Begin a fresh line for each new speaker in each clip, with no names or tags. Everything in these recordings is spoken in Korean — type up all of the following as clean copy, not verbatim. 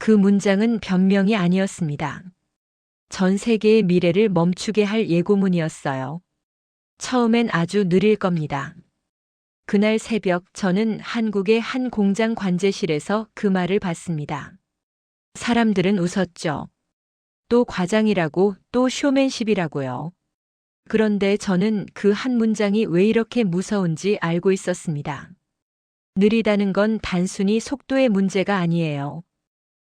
그 문장은 변명이 아니었습니다. 전 세계의 미래를 멈추게 할 예고문이었어요. 처음엔 아주 느릴 겁니다. 그날 새벽 저는 한국의 한 공장 관제실에서 그 말을 봤습니다. 사람들은 웃었죠. 또 과장이라고, 또 쇼맨십이라고요. 그런데 저는 그 한 문장이 왜 이렇게 무서운지 알고 있었습니다. 느리다는 건 단순히 속도의 문제가 아니에요.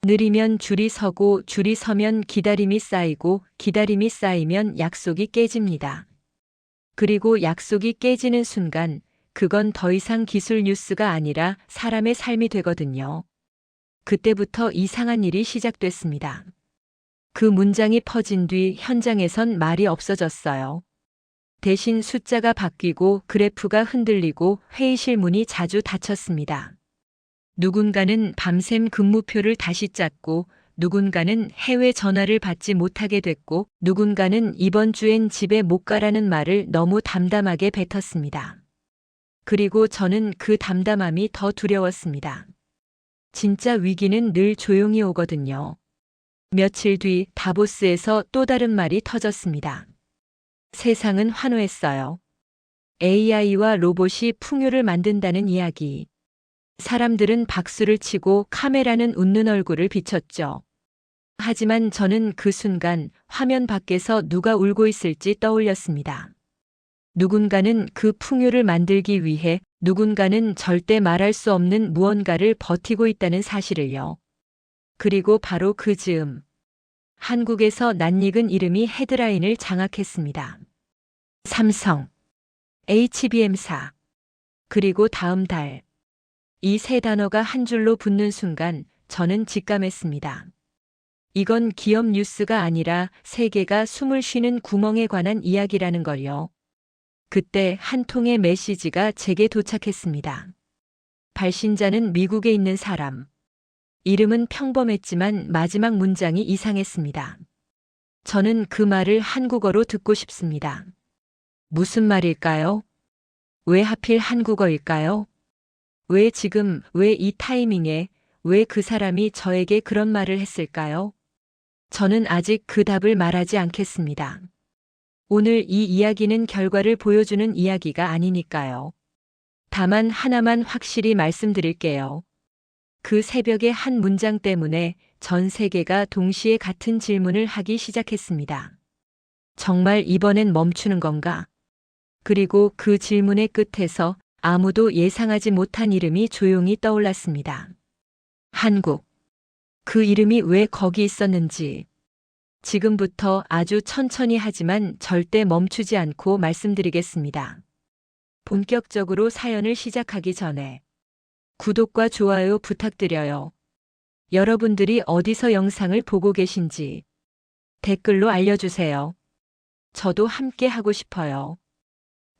느리면 줄이 서고 줄이 서면 기다림이 쌓이고 기다림이 쌓이면 약속이 깨집니다. 그리고 약속이 깨지는 순간 그건 더 이상 기술 뉴스가 아니라 사람의 삶이 되거든요. 그때부터 이상한 일이 시작됐습니다. 그 문장이 퍼진 뒤 현장에선 말이 없어졌어요. 대신 숫자가 바뀌고 그래프가 흔들리고 회의실 문이 자주 닫혔습니다. 누군가는 밤샘 근무표를 다시 짰고 누군가는 해외 전화를 받지 못하게 됐고 누군가는 이번 주엔 집에 못 가라는 말을 너무 담담하게 뱉었습니다. 그리고 저는 그 담담함이 더 두려웠습니다. 진짜 위기는 늘 조용히 오거든요. 며칠 뒤 다보스에서 또 다른 말이 터졌습니다. 세상은 환호했어요. AI와 로봇이 풍요를 만든다는 이야기. 사람들은 박수를 치고 카메라는 웃는 얼굴을 비췄죠. 하지만 저는 그 순간 화면 밖에서 누가 울고 있을지 떠올렸습니다. 누군가는 그 풍요를 만들기 위해 누군가는 절대 말할 수 없는 무언가를 버티고 있다는 사실을요. 그리고 바로 그 즈음, 한국에서 낯익은 이름이 헤드라인을 장악했습니다. 삼성, HBM사, 그리고 다음 달. 이 세 단어가 한 줄로 붙는 순간 저는 직감했습니다. 이건 기업 뉴스가 아니라 세계가 숨을 쉬는 구멍에 관한 이야기라는 걸요. 그때 한 통의 메시지가 제게 도착했습니다. 발신자는 미국에 있는 사람. 이름은 평범했지만 마지막 문장이 이상했습니다. 저는 그 말을 한국어로 듣고 싶습니다. 무슨 말일까요? 왜 하필 한국어일까요? 왜 지금, 왜 이 타이밍에, 왜 그 사람이 저에게 그런 말을 했을까요? 저는 아직 그 답을 말하지 않겠습니다. 오늘 이 이야기는 결과를 보여주는 이야기가 아니니까요. 다만 하나만 확실히 말씀드릴게요. 그 새벽의 한 문장 때문에 전 세계가 동시에 같은 질문을 하기 시작했습니다. 정말 이번엔 멈추는 건가? 그리고 그 질문의 끝에서 아무도 예상하지 못한 이름이 조용히 떠올랐습니다. 한국. 그 이름이 왜 거기 있었는지. 지금부터 아주 천천히 하지만 절대 멈추지 않고 말씀드리겠습니다. 본격적으로 사연을 시작하기 전에 구독과 좋아요 부탁드려요. 여러분들이 어디서 영상을 보고 계신지 댓글로 알려주세요. 저도 함께 하고 싶어요.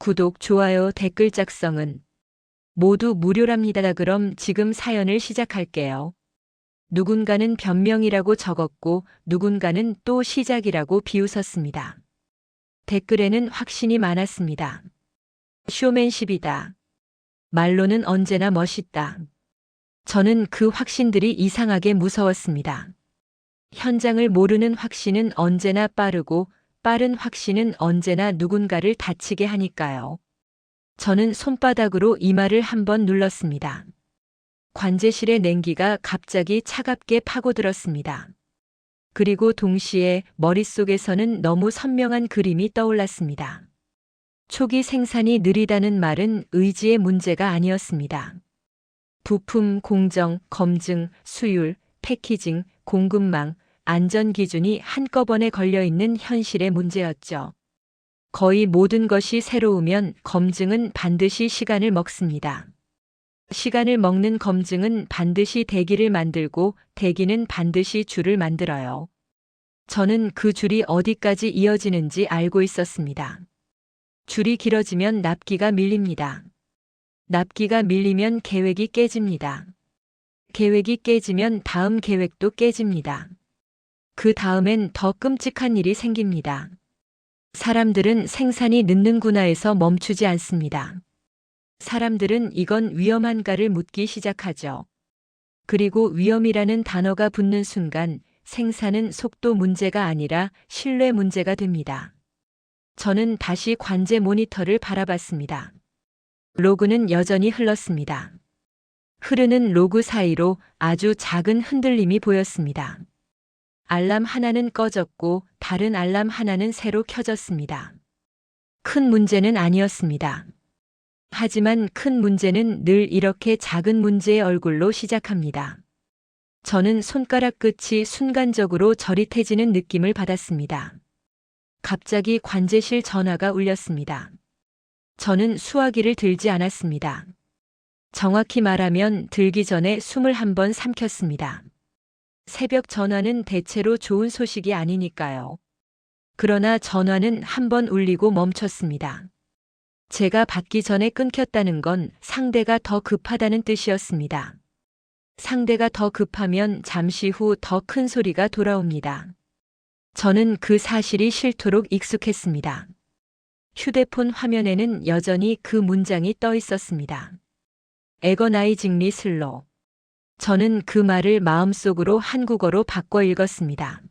구독, 좋아요, 댓글 작성은 모두 무료랍니다. 그럼 지금 사연을 시작할게요. 누군가는 변명이라고 적었고 누군가는 또 시작이라고 비웃었습니다. 댓글에는 확신이 많았습니다. 쇼맨십이다. 말로는 언제나 멋있다. 저는 그 확신들이 이상하게 무서웠습니다. 현장을 모르는 확신은 언제나 빠르고 빠른 확신은 언제나 누군가를 다치게 하니까요. 저는 손바닥으로 이마를 한번 눌렀습니다. 관제실의 냉기가 갑자기 차갑게 파고들었습니다. 그리고 동시에 머릿속에서는 너무 선명한 그림이 떠올랐습니다. 초기 생산이 느리다는 말은 의지의 문제가 아니었습니다. 부품 공정, 검증, 수율, 패키징, 공급망, 안전 기준이 한꺼번에 걸려있는 현실의 문제였죠. 거의 모든 것이 새로우면 검증은 반드시 시간을 먹습니다. 시간을 먹는 검증은 반드시 대기를 만들고 대기는 반드시 줄을 만들어요. 저는 그 줄이 어디까지 이어지는지 알고 있었습니다. 줄이 길어지면 납기가 밀립니다. 납기가 밀리면 계획이 깨집니다. 계획이 깨지면 다음 계획도 깨집니다. 그 다음엔 더 끔찍한 일이 생깁니다. 사람들은 생산이 늦는구나에서 멈추지 않습니다. 사람들은 이건 위험한가를 묻기 시작하죠. 그리고 위험이라는 단어가 붙는 순간 생산은 속도 문제가 아니라 신뢰 문제가 됩니다. 저는 다시 관제 모니터를 바라봤습니다. 로그는 여전히 흘렀습니다. 흐르는 로그 사이로 아주 작은 흔들림이 보였습니다. 알람 하나는 꺼졌고 다른 알람 하나는 새로 켜졌습니다. 큰 문제는 아니었습니다. 하지만 큰 문제는 늘 이렇게 작은 문제의 얼굴로 시작합니다. 저는 손가락 끝이 순간적으로 저릿해지는 느낌을 받았습니다. 갑자기 관제실 전화가 울렸습니다. 저는 수화기를 들지 않았습니다. 정확히 말하면 들기 전에 숨을 한번 삼켰습니다. 새벽 전화는 대체로 좋은 소식이 아니니까요. 그러나 전화는 한번 울리고 멈췄습니다. 제가 받기 전에 끊겼다는 건 상대가 더 급하다는 뜻이었습니다. 상대가 더 급하면 잠시 후 더 큰 소리가 돌아옵니다. 저는 그 사실이 싫도록 익숙했습니다. 휴대폰 화면에는 여전히 그 문장이 떠 있었습니다. 애거나이징리 슬로. 저는 그 말을 마음속으로 한국어로 바꿔 읽었습니다.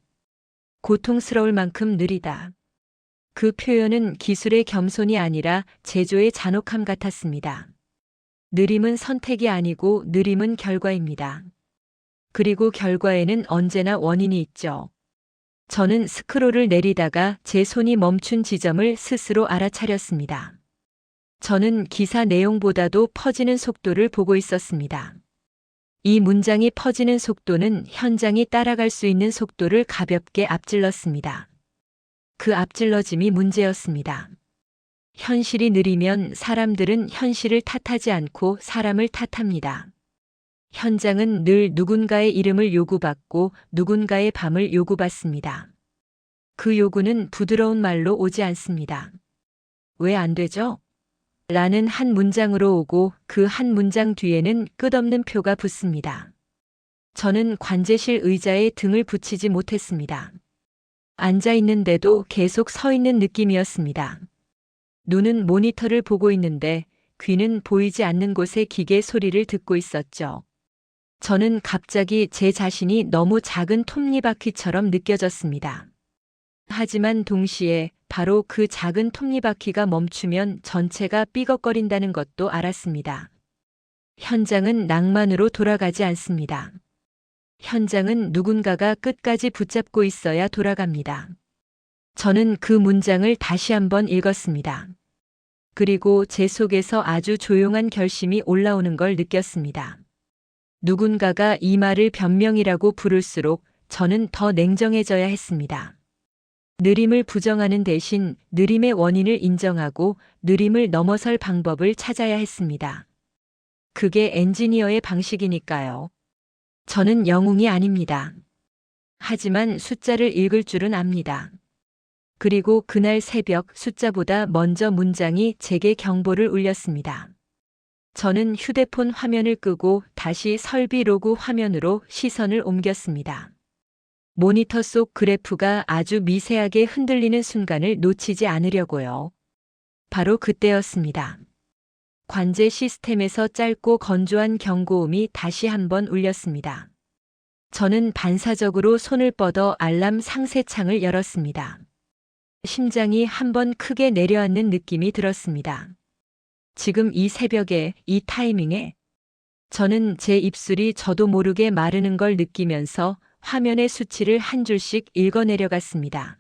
고통스러울 만큼 느리다. 그 표현은 기술의 겸손이 아니라 제조의 잔혹함 같았습니다. 느림은 선택이 아니고 느림은 결과입니다. 그리고 결과에는 언제나 원인이 있죠. 저는 스크롤을 내리다가 제 손이 멈춘 지점을 스스로 알아차렸습니다. 저는 기사 내용보다도 퍼지는 속도를 보고 있었습니다. 이 문장이 퍼지는 속도는 현장이 따라갈 수 있는 속도를 가볍게 앞질렀습니다. 그 앞질러짐이 문제였습니다. 현실이 느리면 사람들은 현실을 탓하지 않고 사람을 탓합니다. 현장은 늘 누군가의 이름을 요구받고 누군가의 밤을 요구받습니다. 그 요구는 부드러운 말로 오지 않습니다. 왜 안 되죠? 라는 한 문장으로 오고 그 한 문장 뒤에는 끝없는 표가 붙습니다. 저는 관제실 의자에 등을 붙이지 못했습니다. 앉아 있는데도 계속 서 있는 느낌이었습니다. 눈은 모니터를 보고 있는데 귀는 보이지 않는 곳의 기계 소리를 듣고 있었죠. 저는 갑자기 제 자신이 너무 작은 톱니바퀴처럼 느껴졌습니다. 하지만 동시에 바로 그 작은 톱니바퀴가 멈추면 전체가 삐걱거린다는 것도 알았습니다. 현장은 낭만으로 돌아가지 않습니다. 현장은 누군가가 끝까지 붙잡고 있어야 돌아갑니다. 저는 그 문장을 다시 한번 읽었습니다. 그리고 제 속에서 아주 조용한 결심이 올라오는 걸 느꼈습니다. 누군가가 이 말을 변명이라고 부를수록 저는 더 냉정해져야 했습니다. 느림을 부정하는 대신 느림의 원인을 인정하고 느림을 넘어설 방법을 찾아야 했습니다. 그게 엔지니어의 방식이니까요. 저는 영웅이 아닙니다. 하지만 숫자를 읽을 줄은 압니다. 그리고 그날 새벽 숫자보다 먼저 문장이 제게 경보를 울렸습니다. 저는 휴대폰 화면을 끄고 다시 설비 로그 화면으로 시선을 옮겼습니다. 모니터 속 그래프가 아주 미세하게 흔들리는 순간을 놓치지 않으려고요. 바로 그때였습니다. 관제 시스템에서 짧고 건조한 경고음이 다시 한번 울렸습니다. 저는 반사적으로 손을 뻗어 알람 상세창을 열었습니다. 심장이 한번 크게 내려앉는 느낌이 들었습니다. 지금 이 새벽에, 이 타이밍에 저는 제 입술이 저도 모르게 마르는 걸 느끼면서 화면의 수치를 한 줄씩 읽어 내려갔습니다.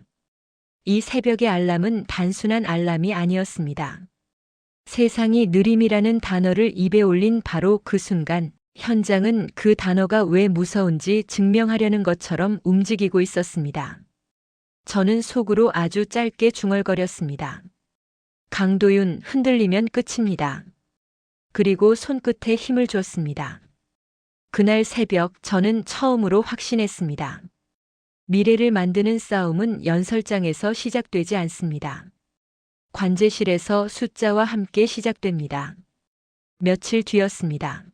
이 새벽의 알람은 단순한 알람이 아니었습니다. 세상이 느림이라는 단어를 입에 올린 바로 그 순간, 현장은 그 단어가 왜 무서운지 증명하려는 것처럼 움직이고 있었습니다. 저는 속으로 아주 짧게 중얼거렸습니다. 강도윤, 흔들리면 끝입니다. 그리고 손끝에 힘을 줬습니다. 그날 새벽 저는 처음으로 확신했습니다. 미래를 만드는 싸움은 연설장에서 시작되지 않습니다. 관제실에서 숫자와 함께 시작됩니다. 며칠 뒤였습니다.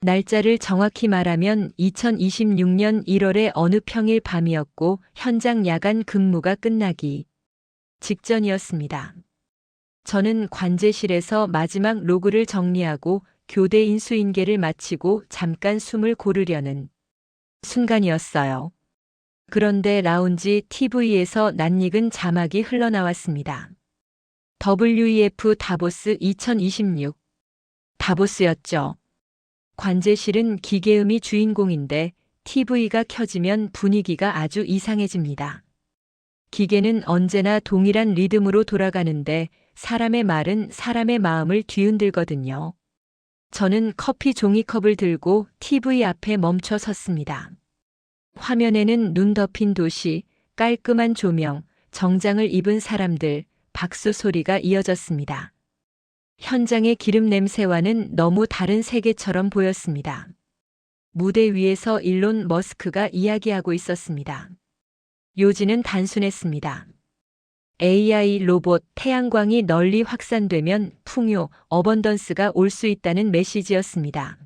날짜를 정확히 말하면 2026년 1월의 어느 평일 밤이었고 현장 야간 근무가 끝나기 직전이었습니다. 저는 관제실에서 마지막 로그를 정리하고 교대 인수인계를 마치고 잠깐 숨을 고르려는 순간이었어요. 그런데 라운지 TV에서 낯익은 자막이 흘러나왔습니다. WEF 다보스 2026. 다보스였죠. 관제실은 기계음이 주인공인데 TV가 켜지면 분위기가 아주 이상해집니다. 기계는 언제나 동일한 리듬으로 돌아가는데 사람의 말은 사람의 마음을 뒤흔들거든요. 저는 커피 종이컵을 들고 TV 앞에 멈춰 섰습니다. 화면에는 눈 덮인 도시, 깔끔한 조명, 정장을 입은 사람들, 박수 소리가 이어졌습니다. 현장의 기름 냄새와는 너무 다른 세계처럼 보였습니다. 무대 위에서 일론 머스크가 이야기하고 있었습니다. 요지는 단순했습니다. AI 로봇 태양광이 널리 확산되면 풍요, 어번던스가 올 수 있다는 메시지였습니다.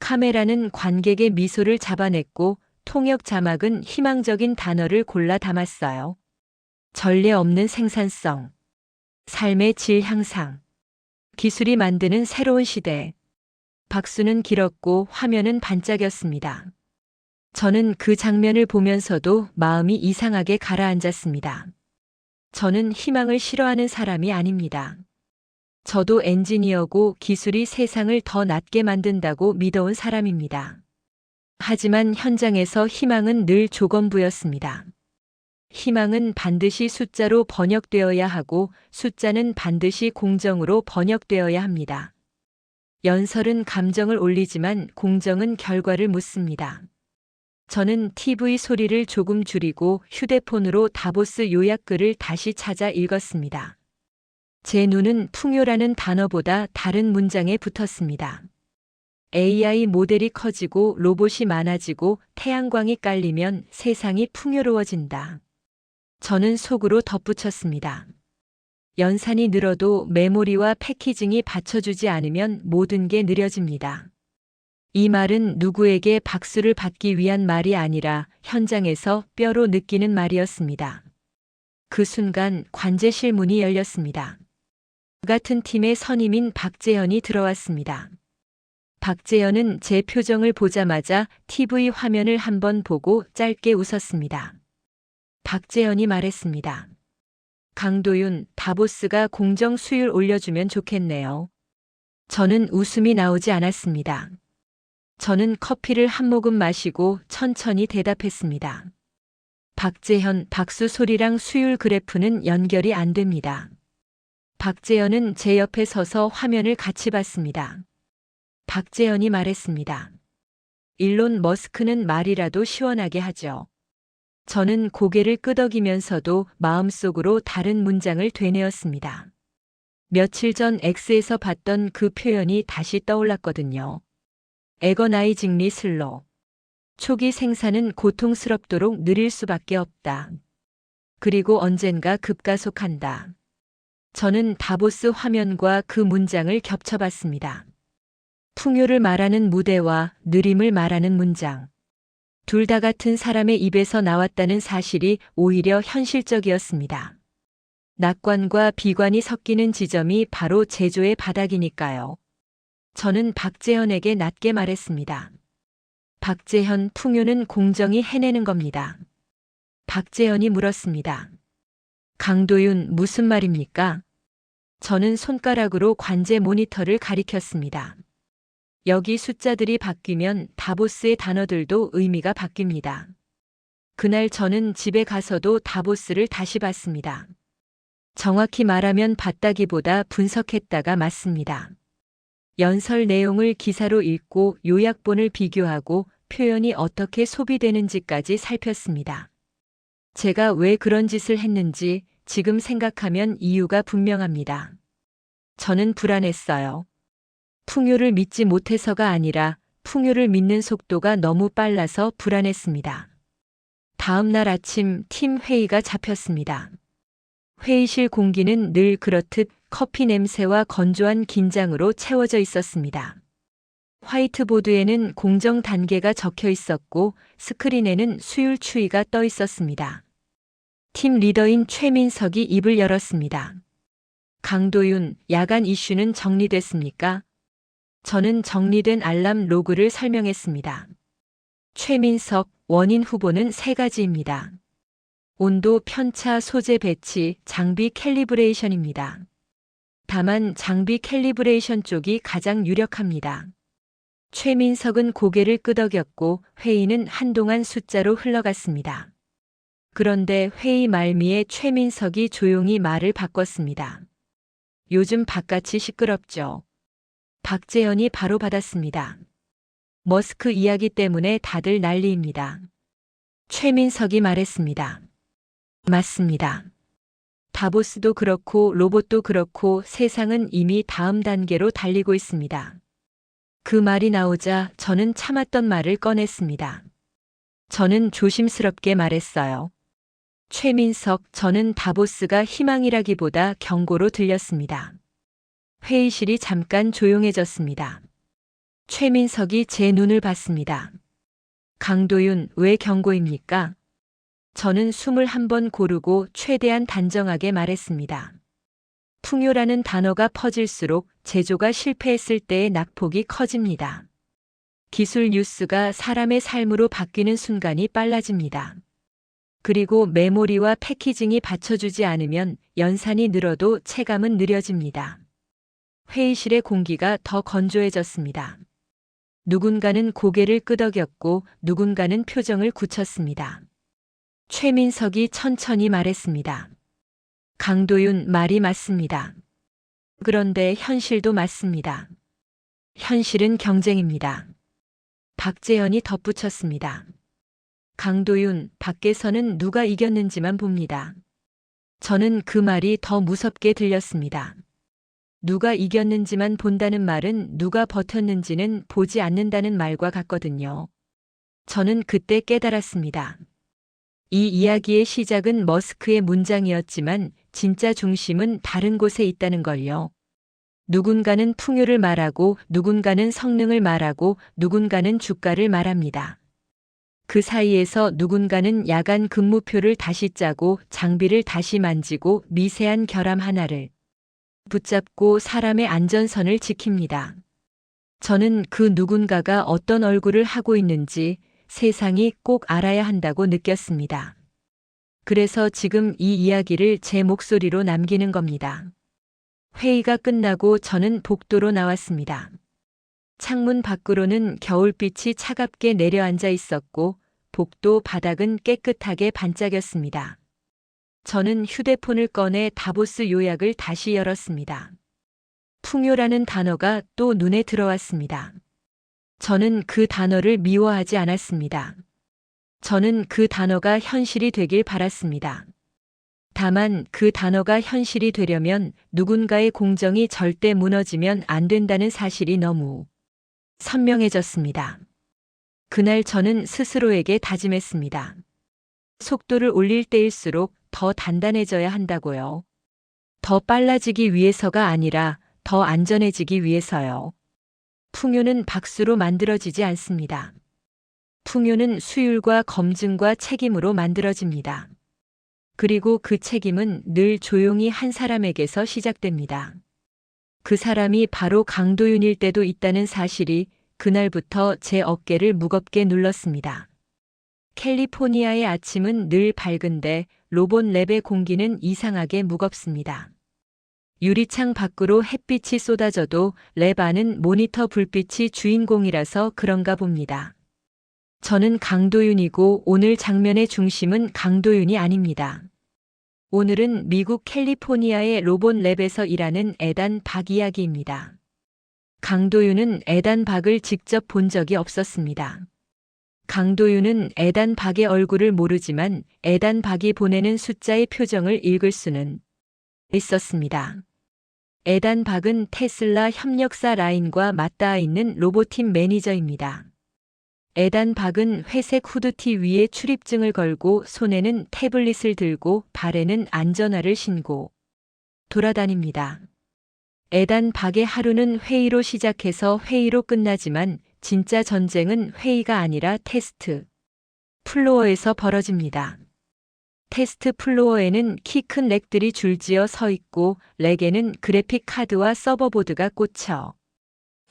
카메라는 관객의 미소를 잡아냈고 통역 자막은 희망적인 단어를 골라 담았어요. 전례 없는 생산성, 삶의 질 향상, 기술이 만드는 새로운 시대. 박수는 길었고 화면은 반짝였습니다. 저는 그 장면을 보면서도 마음이 이상하게 가라앉았습니다. 저는 희망을 싫어하는 사람이 아닙니다. 저도 엔지니어고 기술이 세상을 더 낫게 만든다고 믿어온 사람입니다. 하지만 현장에서 희망은 늘 조건부였습니다. 희망은 반드시 숫자로 번역되어야 하고 숫자는 반드시 공정으로 번역되어야 합니다. 연설은 감정을 올리지만 공정은 결과를 묻습니다. 저는 TV 소리를 조금 줄이고 휴대폰으로 다보스 요약글을 다시 찾아 읽었습니다. 제 눈은 풍요라는 단어보다 다른 문장에 붙었습니다. AI 모델이 커지고 로봇이 많아지고 태양광이 깔리면 세상이 풍요로워진다. 저는 속으로 덧붙였습니다. 연산이 늘어도 메모리와 패키징이 받쳐주지 않으면 모든 게 느려집니다. 이 말은 누구에게 박수를 받기 위한 말이 아니라 현장에서 뼈로 느끼는 말이었습니다. 그 순간 관제실 문이 열렸습니다. 같은 팀의 선임인 박재현이 들어왔습니다. 박재현은 제 표정을 보자마자 TV 화면을 한번 보고 짧게 웃었습니다. 박재현이 말했습니다. 강도윤, 다보스가 공정 수율 올려주면 좋겠네요. 저는 웃음이 나오지 않았습니다. 저는 커피를 한 모금 마시고 천천히 대답했습니다. 박재현, 박수 소리랑 수율 그래프는 연결이 안 됩니다. 박재현은 제 옆에 서서 화면을 같이 봤습니다. 박재현이 말했습니다. 일론 머스크는 말이라도 시원하게 하죠. 저는 고개를 끄덕이면서도 마음속으로 다른 문장을 되뇌었습니다. 며칠 전 X에서 봤던 그 표현이 다시 떠올랐거든요. 에거나이징리 슬로. 초기 생산은 고통스럽도록 느릴 수밖에 없다. 그리고 언젠가 급가속한다. 저는 다보스 화면과 그 문장을 겹쳐봤습니다. 풍요를 말하는 무대와 느림을 말하는 문장. 둘 다 같은 사람의 입에서 나왔다는 사실이 오히려 현실적이었습니다. 낙관과 비관이 섞이는 지점이 바로 제조의 바닥이니까요. 저는 박재현에게 낮게 말했습니다. 박재현, 풍요는 공정이 해내는 겁니다. 박재현이 물었습니다. 강도윤, 무슨 말입니까? 저는 손가락으로 관제 모니터를 가리켰습니다. 여기 숫자들이 바뀌면 다보스의 단어들도 의미가 바뀝니다. 그날 저는 집에 가서도 다보스를 다시 봤습니다. 정확히 말하면 봤다기보다 분석했다가 맞습니다. 연설 내용을 기사로 읽고 요약본을 비교하고 표현이 어떻게 소비되는지까지 살폈습니다. 제가 왜 그런 짓을 했는지 지금 생각하면 이유가 분명합니다. 저는 불안했어요. 풍요를 믿지 못해서가 아니라 풍요를 믿는 속도가 너무 빨라서 불안했습니다. 다음 날 아침 팀 회의가 잡혔습니다. 회의실 공기는 늘 그렇듯 커피 냄새와 건조한 긴장으로 채워져 있었습니다. 화이트보드에는 공정 단계가 적혀 있었고 스크린에는 수율 추이가 떠 있었습니다. 팀 리더인 최민석이 입을 열었습니다. 강도윤, 야간 이슈는 정리됐습니까? 저는 정리된 알람 로그를 설명했습니다. 최민석, 원인 후보는 세 가지입니다. 온도, 편차, 소재 배치, 장비 캘리브레이션입니다. 다만 장비 캘리브레이션 쪽이 가장 유력합니다. 최민석은 고개를 끄덕였고 회의는 한동안 숫자로 흘러갔습니다. 그런데 회의 말미에 최민석이 조용히 말을 바꿨습니다. 요즘 바깥이 시끄럽죠. 박재현이 바로 받았습니다. 머스크 이야기 때문에 다들 난리입니다. 최민석이 말했습니다. 맞습니다. 다보스도 그렇고 로봇도 그렇고 세상은 이미 다음 단계로 달리고 있습니다. 그 말이 나오자 저는 참았던 말을 꺼냈습니다. 저는 조심스럽게 말했어요. 최민석, 저는 다보스가 희망이라기보다 경고로 들렸습니다. 회의실이 잠깐 조용해졌습니다. 최민석이 제 눈을 봤습니다. 강도윤, 왜 경고입니까? 저는 숨을 한번 고르고 최대한 단정하게 말했습니다. 풍요라는 단어가 퍼질수록 제조가 실패했을 때의 낙폭이 커집니다. 기술 뉴스가 사람의 삶으로 바뀌는 순간이 빨라집니다. 그리고 메모리와 패키징이 받쳐주지 않으면 연산이 늘어도 체감은 느려집니다. 회의실의 공기가 더 건조해졌습니다. 누군가는 고개를 끄덕였고 누군가는 표정을 굳혔습니다. 최민석이 천천히 말했습니다. 강도윤, 말이 맞습니다. 그런데 현실도 맞습니다. 현실은 경쟁입니다. 박재현이 덧붙였습니다. 강도윤, 밖에서는 누가 이겼는지만 봅니다. 저는 그 말이 더 무섭게 들렸습니다. 누가 이겼는지만 본다는 말은 누가 버텼는지는 보지 않는다는 말과 같거든요. 저는 그때 깨달았습니다. 이 이야기의 시작은 머스크의 문장이었지만 진짜 중심은 다른 곳에 있다는 걸요. 누군가는 풍요를 말하고 누군가는 성능을 말하고 누군가는 주가를 말합니다. 그 사이에서 누군가는 야간 근무표를 다시 짜고 장비를 다시 만지고 미세한 결함 하나를 붙잡고 사람의 안전선을 지킵니다. 저는 그 누군가가 어떤 얼굴을 하고 있는지 세상이 꼭 알아야 한다고 느꼈습니다. 그래서 지금 이 이야기를 제 목소리로 남기는 겁니다. 회의가 끝나고 저는 복도로 나왔습니다. 창문 밖으로는 겨울빛이 차갑게 내려앉아 있었고 복도 바닥은 깨끗하게 반짝였습니다. 저는 휴대폰을 꺼내 다보스 요약을 다시 열었습니다. 풍요라는 단어가 또 눈에 들어왔습니다. 저는 그 단어를 미워하지 않았습니다. 저는 그 단어가 현실이 되길 바랐습니다. 다만 그 단어가 현실이 되려면 누군가의 공정이 절대 무너지면 안 된다는 사실이 너무 선명해졌습니다. 그날 저는 스스로에게 다짐했습니다. 속도를 올릴 때일수록 더 단단해져야 한다고요. 더 빨라지기 위해서가 아니라 더 안전해지기 위해서요. 풍요는 박수로 만들어지지 않습니다. 풍요는 수율과 검증과 책임으로 만들어집니다. 그리고 그 책임은 늘 조용히 한 사람에게서 시작됩니다. 그 사람이 바로 강도윤일 때도 있다는 사실이 그날부터 제 어깨를 무겁게 눌렀습니다. 캘리포니아의 아침은 늘 밝은데 로봇랩의 공기는 이상하게 무겁습니다. 유리창 밖으로 햇빛이 쏟아져도 랩 안은 모니터 불빛이 주인공이라서 그런가 봅니다. 저는 강도윤이고 오늘 장면의 중심은 강도윤이 아닙니다. 오늘은 미국 캘리포니아의 로봇랩에서 일하는 에단 박 이야기입니다. 강도윤은 에단 박을 직접 본 적이 없었습니다. 강도윤은 에단 박의 얼굴을 모르지만 에단 박이 보내는 숫자의 표정을 읽을 수는 있었습니다. 에단 박은 테슬라 협력사 라인과 맞닿아 있는 로봇팀 매니저입니다. 에단 박은 회색 후드티 위에 출입증을 걸고 손에는 태블릿을 들고 발에는 안전화를 신고 돌아다닙니다. 에단 박의 하루는 회의로 시작해서 회의로 끝나지만 진짜 전쟁은 회의가 아니라 테스트 플로어에서 벌어집니다. 테스트 플로어에는 키 큰 렉들이 줄지어 서 있고 렉에는 그래픽 카드와 서버보드가 꽂혀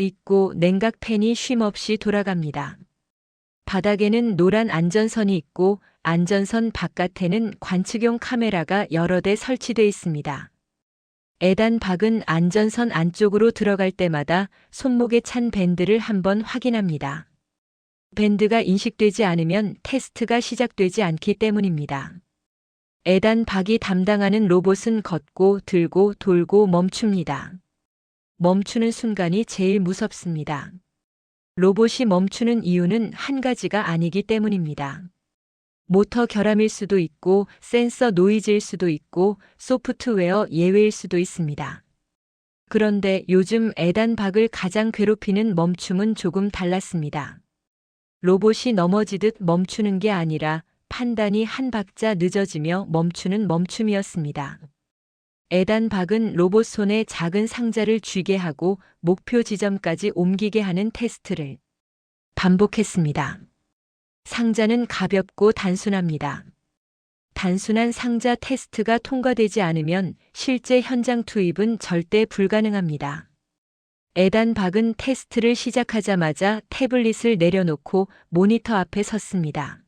있고 냉각팬이 쉼없이 돌아갑니다. 바닥에는 노란 안전선이 있고 안전선 바깥에는 관측용 카메라가 여러 대 설치돼 있습니다. 에단 박은 안전선 안쪽으로 들어갈 때마다 손목에 찬 밴드를 한번 확인합니다. 밴드가 인식되지 않으면 테스트가 시작되지 않기 때문입니다. 에단 박이 담당하는 로봇은 걷고 들고 돌고 멈춥니다. 멈추는 순간이 제일 무섭습니다. 로봇이 멈추는 이유는 한 가지가 아니기 때문입니다. 모터 결함일 수도 있고 센서 노이즈일 수도 있고 소프트웨어 예외일 수도 있습니다. 그런데 요즘 에단 박을 가장 괴롭히는 멈춤은 조금 달랐습니다. 로봇이 넘어지듯 멈추는 게 아니라 판단이 한 박자 늦어지며 멈추는 멈춤이었습니다. 에단 박은 로봇 손에 작은 상자를 쥐게 하고 목표 지점까지 옮기게 하는 테스트를 반복했습니다. 상자는 가볍고 단순합니다. 단순한 상자 테스트가 통과되지 않으면 실제 현장 투입은 절대 불가능합니다. 에단 박은 테스트를 시작하자마자 태블릿을 내려놓고 모니터 앞에 섰습니다.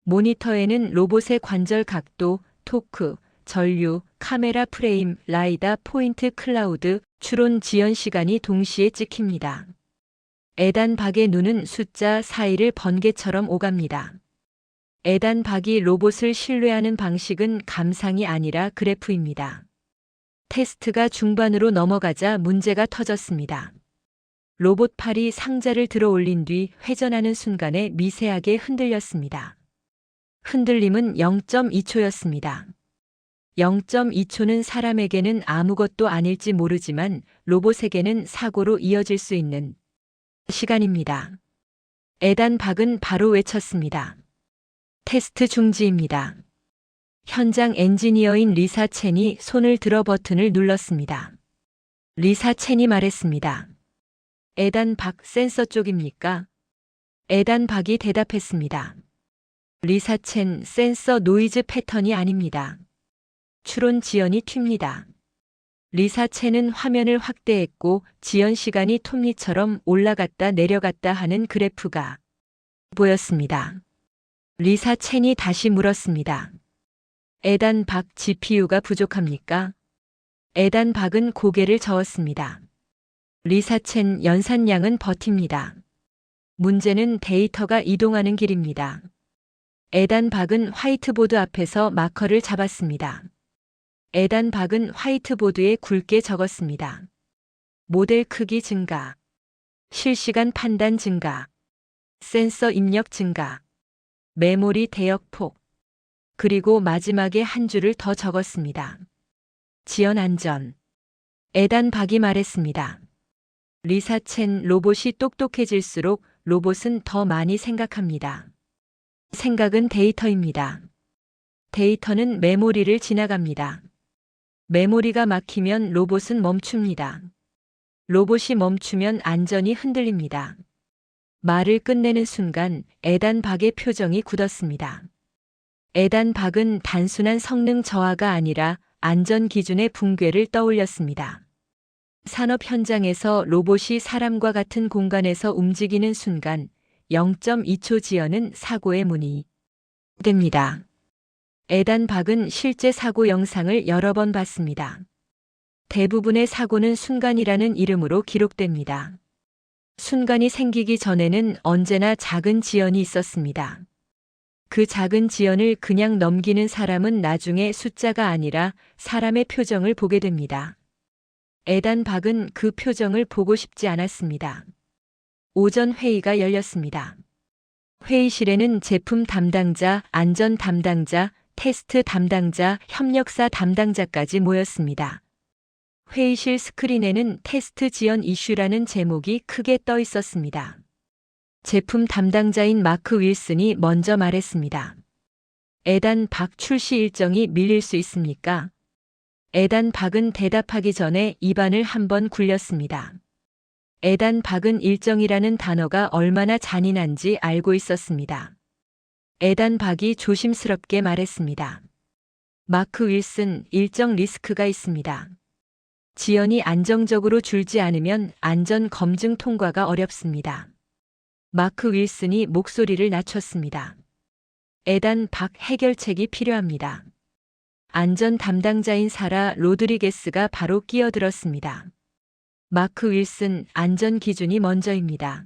모니터에는 로봇의 관절 각도, 토크, 전류, 카메라 프레임, 라이다, 포인트 클라우드, 추론 지연 시간이 동시에 찍힙니다. 에단 박의 눈은 숫자 4를 번개처럼 오갑니다. 에단 박이 로봇을 신뢰하는 방식은 감상이 아니라 그래프입니다. 테스트가 중반으로 넘어가자 문제가 터졌습니다. 로봇 팔이 상자를 들어 올린 뒤 회전하는 순간에 미세하게 흔들렸습니다. 흔들림은 0.2초였습니다. 0.2초는 사람에게는 아무것도 아닐지 모르지만 로봇에게는 사고로 이어질 수 있는 시간입니다. 에단 박은 바로 외쳤습니다. 테스트 중지입니다. 현장 엔지니어인 리사 첸이 손을 들어 버튼을 눌렀습니다. 리사 첸이 말했습니다. 에단 박 센서 쪽입니까? 에단 박이 대답했습니다. 리사 첸 센서 노이즈 패턴이 아닙니다. 추론 지연이 튑니다. 리사 첸은 화면을 확대했고 지연 시간이 톱니처럼 올라갔다 내려갔다 하는 그래프가 보였습니다. 리사 첸이 다시 물었습니다. 에단 박 GPU가 부족합니까? 에단 박은 고개를 저었습니다. 리사 첸 연산량은 버팁니다. 문제는 데이터가 이동하는 길입니다. 에단 박은 화이트보드 앞에서 마커를 잡았습니다. 에단 박은 화이트보드에 굵게 적었습니다. 모델 크기 증가, 실시간 판단 증가, 센서 입력 증가, 메모리 대역 폭, 그리고 마지막에 한 줄을 더 적었습니다. 지연 안전. 에단 박이 말했습니다. 리사 첸 로봇이 똑똑해질수록 로봇은 더 많이 생각합니다. 생각은 데이터입니다. 데이터는 메모리를 지나갑니다. 메모리가 막히면 로봇은 멈춥니다. 로봇이 멈추면 안전이 흔들립니다. 말을 끝내는 순간 에단 박의 표정이 굳었습니다. 에단 박은 단순한 성능 저하가 아니라 안전 기준의 붕괴를 떠올렸습니다. 산업 현장에서 로봇이 사람과 같은 공간에서 움직이는 순간 0.2초 지연은 사고의 문이 됩니다. 에단 박은 실제 사고 영상을 여러 번 봤습니다. 대부분의 사고는 순간이라는 이름으로 기록됩니다. 순간이 생기기 전에는 언제나 작은 지연이 있었습니다. 그 작은 지연을 그냥 넘기는 사람은 나중에 숫자가 아니라 사람의 표정을 보게 됩니다. 에단 박은 그 표정을 보고 싶지 않았습니다. 오전 회의가 열렸습니다. 회의실에는 제품 담당자, 안전 담당자, 테스트 담당자, 협력사 담당자까지 모였습니다. 회의실 스크린에는 테스트 지연 이슈라는 제목이 크게 떠 있었습니다. 제품 담당자인 마크 윌슨이 먼저 말했습니다. 에단 박 출시 일정이 밀릴 수 있습니까? 에단 박은 대답하기 전에 입안을 한번 굴렸습니다. 에단 박은 일정이라는 단어가 얼마나 잔인한지 알고 있었습니다. 에단 박이 조심스럽게 말했습니다. 마크 윌슨, 일정 리스크가 있습니다. 지연이 안정적으로 줄지 않으면 안전 검증 통과가 어렵습니다. 마크 윌슨이 목소리를 낮췄습니다. 에단 박 해결책이 필요합니다. 안전 담당자인 사라 로드리게스가 바로 끼어들었습니다. 마크 윌슨, 안전 기준이 먼저입니다.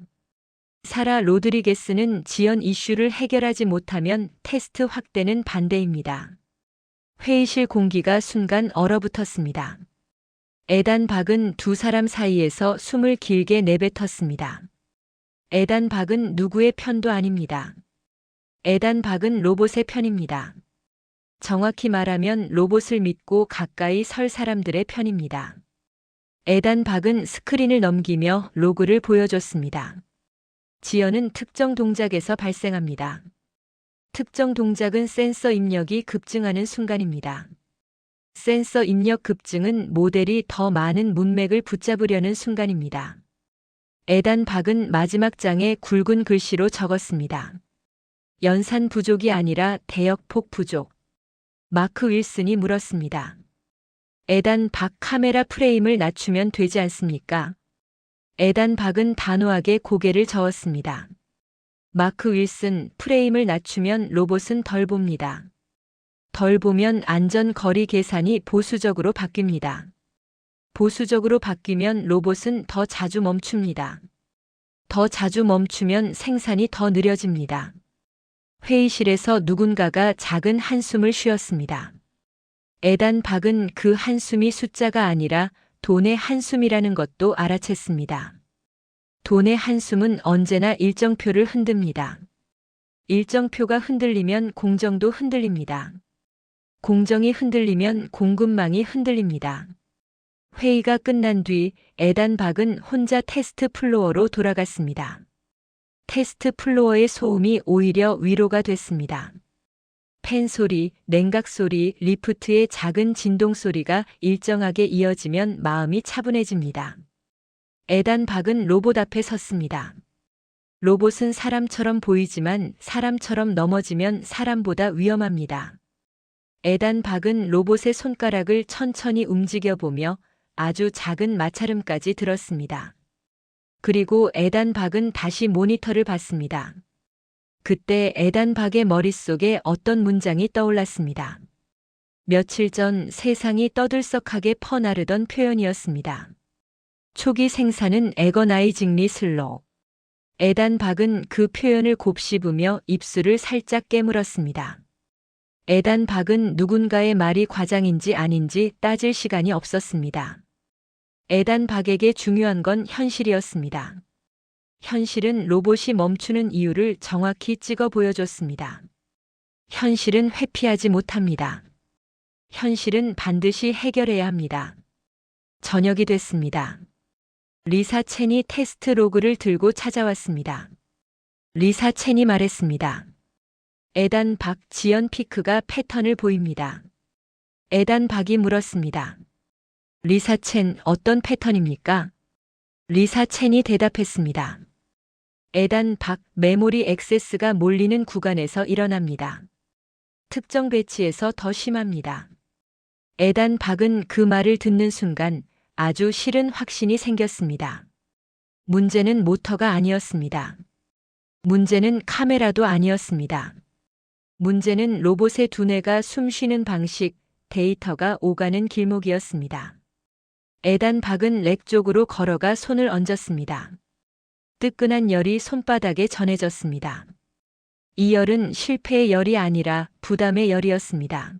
사라 로드리게스는 지연 이슈를 해결하지 못하면 테스트 확대는 반대입니다. 회의실 공기가 순간 얼어붙었습니다. 에단 박은 두 사람 사이에서 숨을 길게 내뱉었습니다. 에단 박은 누구의 편도 아닙니다. 에단 박은 로봇의 편입니다. 정확히 말하면 로봇을 믿고 가까이 설 사람들의 편입니다. 에단 박은 스크린을 넘기며 로그를 보여줬습니다. 지연은 특정 동작에서 발생합니다. 특정 동작은 센서 입력이 급증하는 순간입니다. 센서 입력 급증은 모델이 더 많은 문맥을 붙잡으려는 순간입니다. 에단 박은 마지막 장에 굵은 글씨로 적었습니다. 연산 부족이 아니라 대역폭 부족. 마크 윌슨이 물었습니다. 에단 박 카메라 프레임을 낮추면 되지 않습니까? 에단 박은 단호하게 고개를 저었습니다. 마크 윌슨, 프레임을 낮추면 로봇은 덜 봅니다. 덜 보면 안전 거리 계산이 보수적으로 바뀝니다. 보수적으로 바뀌면 로봇은 더 자주 멈춥니다. 더 자주 멈추면 생산이 더 느려집니다. 회의실에서 누군가가 작은 한숨을 쉬었습니다. 에단 박은 그 한숨이 숫자가 아니라 돈의 한숨이라는 것도 알아챘습니다. 돈의 한숨은 언제나 일정표를 흔듭니다. 일정표가 흔들리면 공정도 흔들립니다. 공정이 흔들리면 공급망이 흔들립니다. 회의가 끝난 뒤 에단 박은 혼자 테스트 플로어로 돌아갔습니다. 테스트 플로어의 소음이 오히려 위로가 됐습니다. 팬 소리, 냉각 소리, 리프트의 작은 진동 소리가 일정하게 이어지면 마음이 차분해집니다. 에단 박은 로봇 앞에 섰습니다. 로봇은 사람처럼 보이지만 사람처럼 넘어지면 사람보다 위험합니다. 에단 박은 로봇의 손가락을 천천히 움직여 보며 아주 작은 마찰음까지 들었습니다. 그리고 에단 박은 다시 모니터를 봤습니다. 그때 에단 박의 머릿속에 어떤 문장이 떠올랐습니다. 며칠 전 세상이 떠들썩하게 퍼나르던 표현이었습니다. 초기 생산은 애거나이징리 슬로. 에단 박은 그 표현을 곱씹으며 입술을 살짝 깨물었습니다. 에단 박은 누군가의 말이 과장인지 아닌지 따질 시간이 없었습니다. 에단 박에게 중요한 건 현실이었습니다. 현실은 로봇이 멈추는 이유를 정확히 찍어 보여줬습니다. 현실은 회피하지 못합니다. 현실은 반드시 해결해야 합니다. 저녁이 됐습니다. 리사 첸이 테스트 로그를 들고 찾아왔습니다. 리사 첸이 말했습니다. 에단 박, 지연 피크가 패턴을 보입니다. 에단 박이 물었습니다. 리사 첸, 어떤 패턴입니까? 리사 첸이 대답했습니다. 에단 박, 메모리 액세스가 몰리는 구간에서 일어납니다. 특정 배치에서 더 심합니다. 에단 박은 그 말을 듣는 순간 아주 싫은 확신이 생겼습니다. 문제는 모터가 아니었습니다. 문제는 카메라도 아니었습니다. 문제는 로봇의 두뇌가 숨쉬는 방식, 데이터가 오가는 길목이었습니다. 에단 박은 렉 쪽으로 걸어가 손을 얹었습니다. 뜨끈한 열이 손바닥에 전해졌습니다. 이 열은 실패의 열이 아니라 부담의 열이었습니다.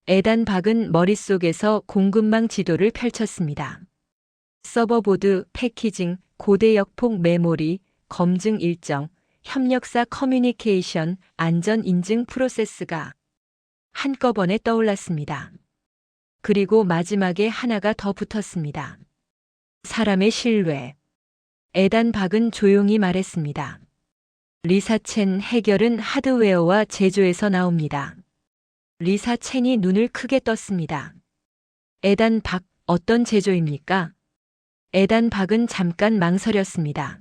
에단 박은 머릿속에서 공급망 지도를 펼쳤습니다. 서버보드, 패키징, 고대 역폭 메모리, 검증 일정, 협력사 커뮤니케이션, 안전 인증 프로세스가 한꺼번에 떠올랐습니다. 그리고 마지막에 하나가 더 붙었습니다. 사람의 신뢰. 에단 박은 조용히 말했습니다. 리사 첸, 해결은 하드웨어와 제조에서 나옵니다. 리사 첸이 눈을 크게 떴습니다. 에단 박, 어떤 제조입니까? 에단 박은 잠깐 망설였습니다.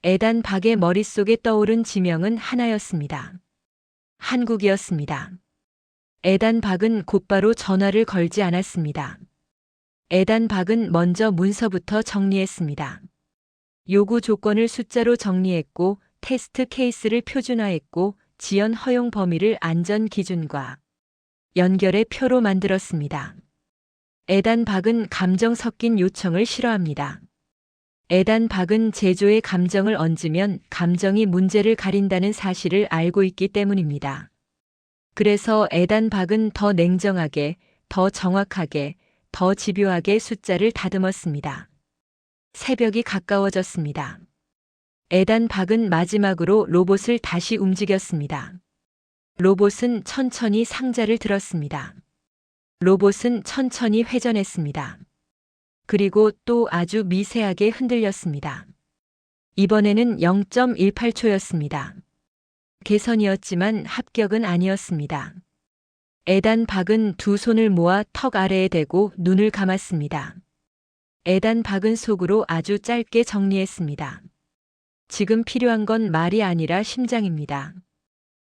에단 박의 머릿속에 떠오른 지명은 하나였습니다. 한국이었습니다. 에단 박은 곧바로 전화를 걸지 않았습니다. 에단박은 먼저 문서부터 정리했습니다. 요구 조건을 숫자로 정리했고 테스트 케이스를 표준화했고 지연 허용 범위를 안전 기준과 연결의 표로 만들었습니다. 에단박은 감정 섞인 요청을 싫어합니다. 에단박은 제조에 감정을 얹으면 감정이 문제를 가린다는 사실을 알고 있기 때문입니다. 그래서 에단박은 더 냉정하게, 더 정확하게, 더 집요하게 숫자를 다듬었습니다. 새벽이 가까워졌습니다. 에단박은 마지막으로 로봇을 다시 움직였습니다. 로봇은 천천히 상자를 들었습니다. 로봇은 천천히 회전했습니다. 그리고 또 아주 미세하게 흔들렸습니다. 이번에는 0.18초였습니다. 개선이었지만 합격은 아니었습니다. 에단박은 두 손을 모아 턱 아래에 대고 눈을 감았습니다. 에단박은 속으로 아주 짧게 정리했습니다. 지금 필요한 건 말이 아니라 심장입니다.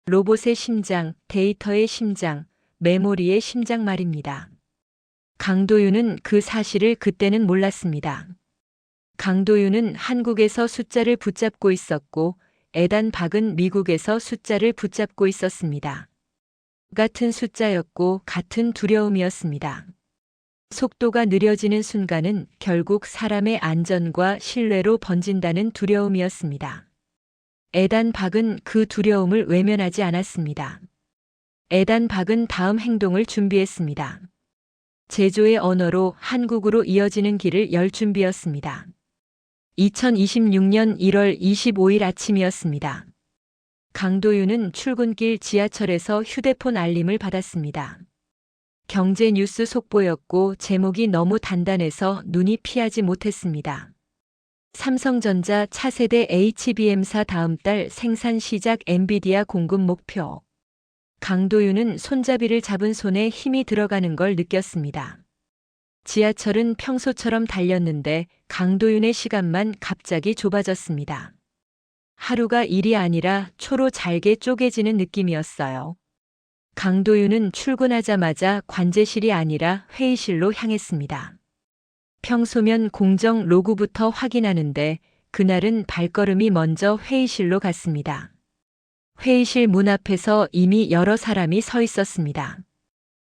로봇의 심장, 데이터의 심장, 메모리의 심장 말입니다. 강도윤은 그 사실을 그때는 몰랐습니다. 강도윤은 한국에서 숫자를 붙잡고 있었고 에단박은 미국에서 숫자를 붙잡고 있었습니다. 같은 숫자였고 같은 두려움이었습니다. 속도가 느려지는 순간은 결국 사람의 안전과 신뢰로 번진다는 두려움이었습니다. 에단박은 그 두려움을 외면하지 않았습니다. 에단박은 다음 행동을 준비했습니다. 제조의 언어로 한국으로 이어지는 길을 열 준비였습니다. 2026년 1월 25일 아침이었습니다. 강도윤은 출근길 지하철에서 휴대폰 알림을 받았습니다. 경제 뉴스 속보였고 제목이 너무 단단해서 눈이 피하지 못했습니다. 삼성전자 차세대 HBM사 다음 달 생산 시작 엔비디아 공급 목표. 강도윤은 손잡이를 잡은 손에 힘이 들어가는 걸 느꼈습니다. 지하철은 평소처럼 달렸는데 강도윤의 시간만 갑자기 좁아졌습니다. 하루가 일이 아니라 초로 잘게 쪼개지는 느낌이었어요. 강도윤은 출근하자마자 관제실이 아니라 회의실로 향했습니다. 평소면 공정 로그부터 확인하는데 그날은 발걸음이 먼저 회의실로 갔습니다. 회의실 문 앞에서 이미 여러 사람이 서 있었습니다.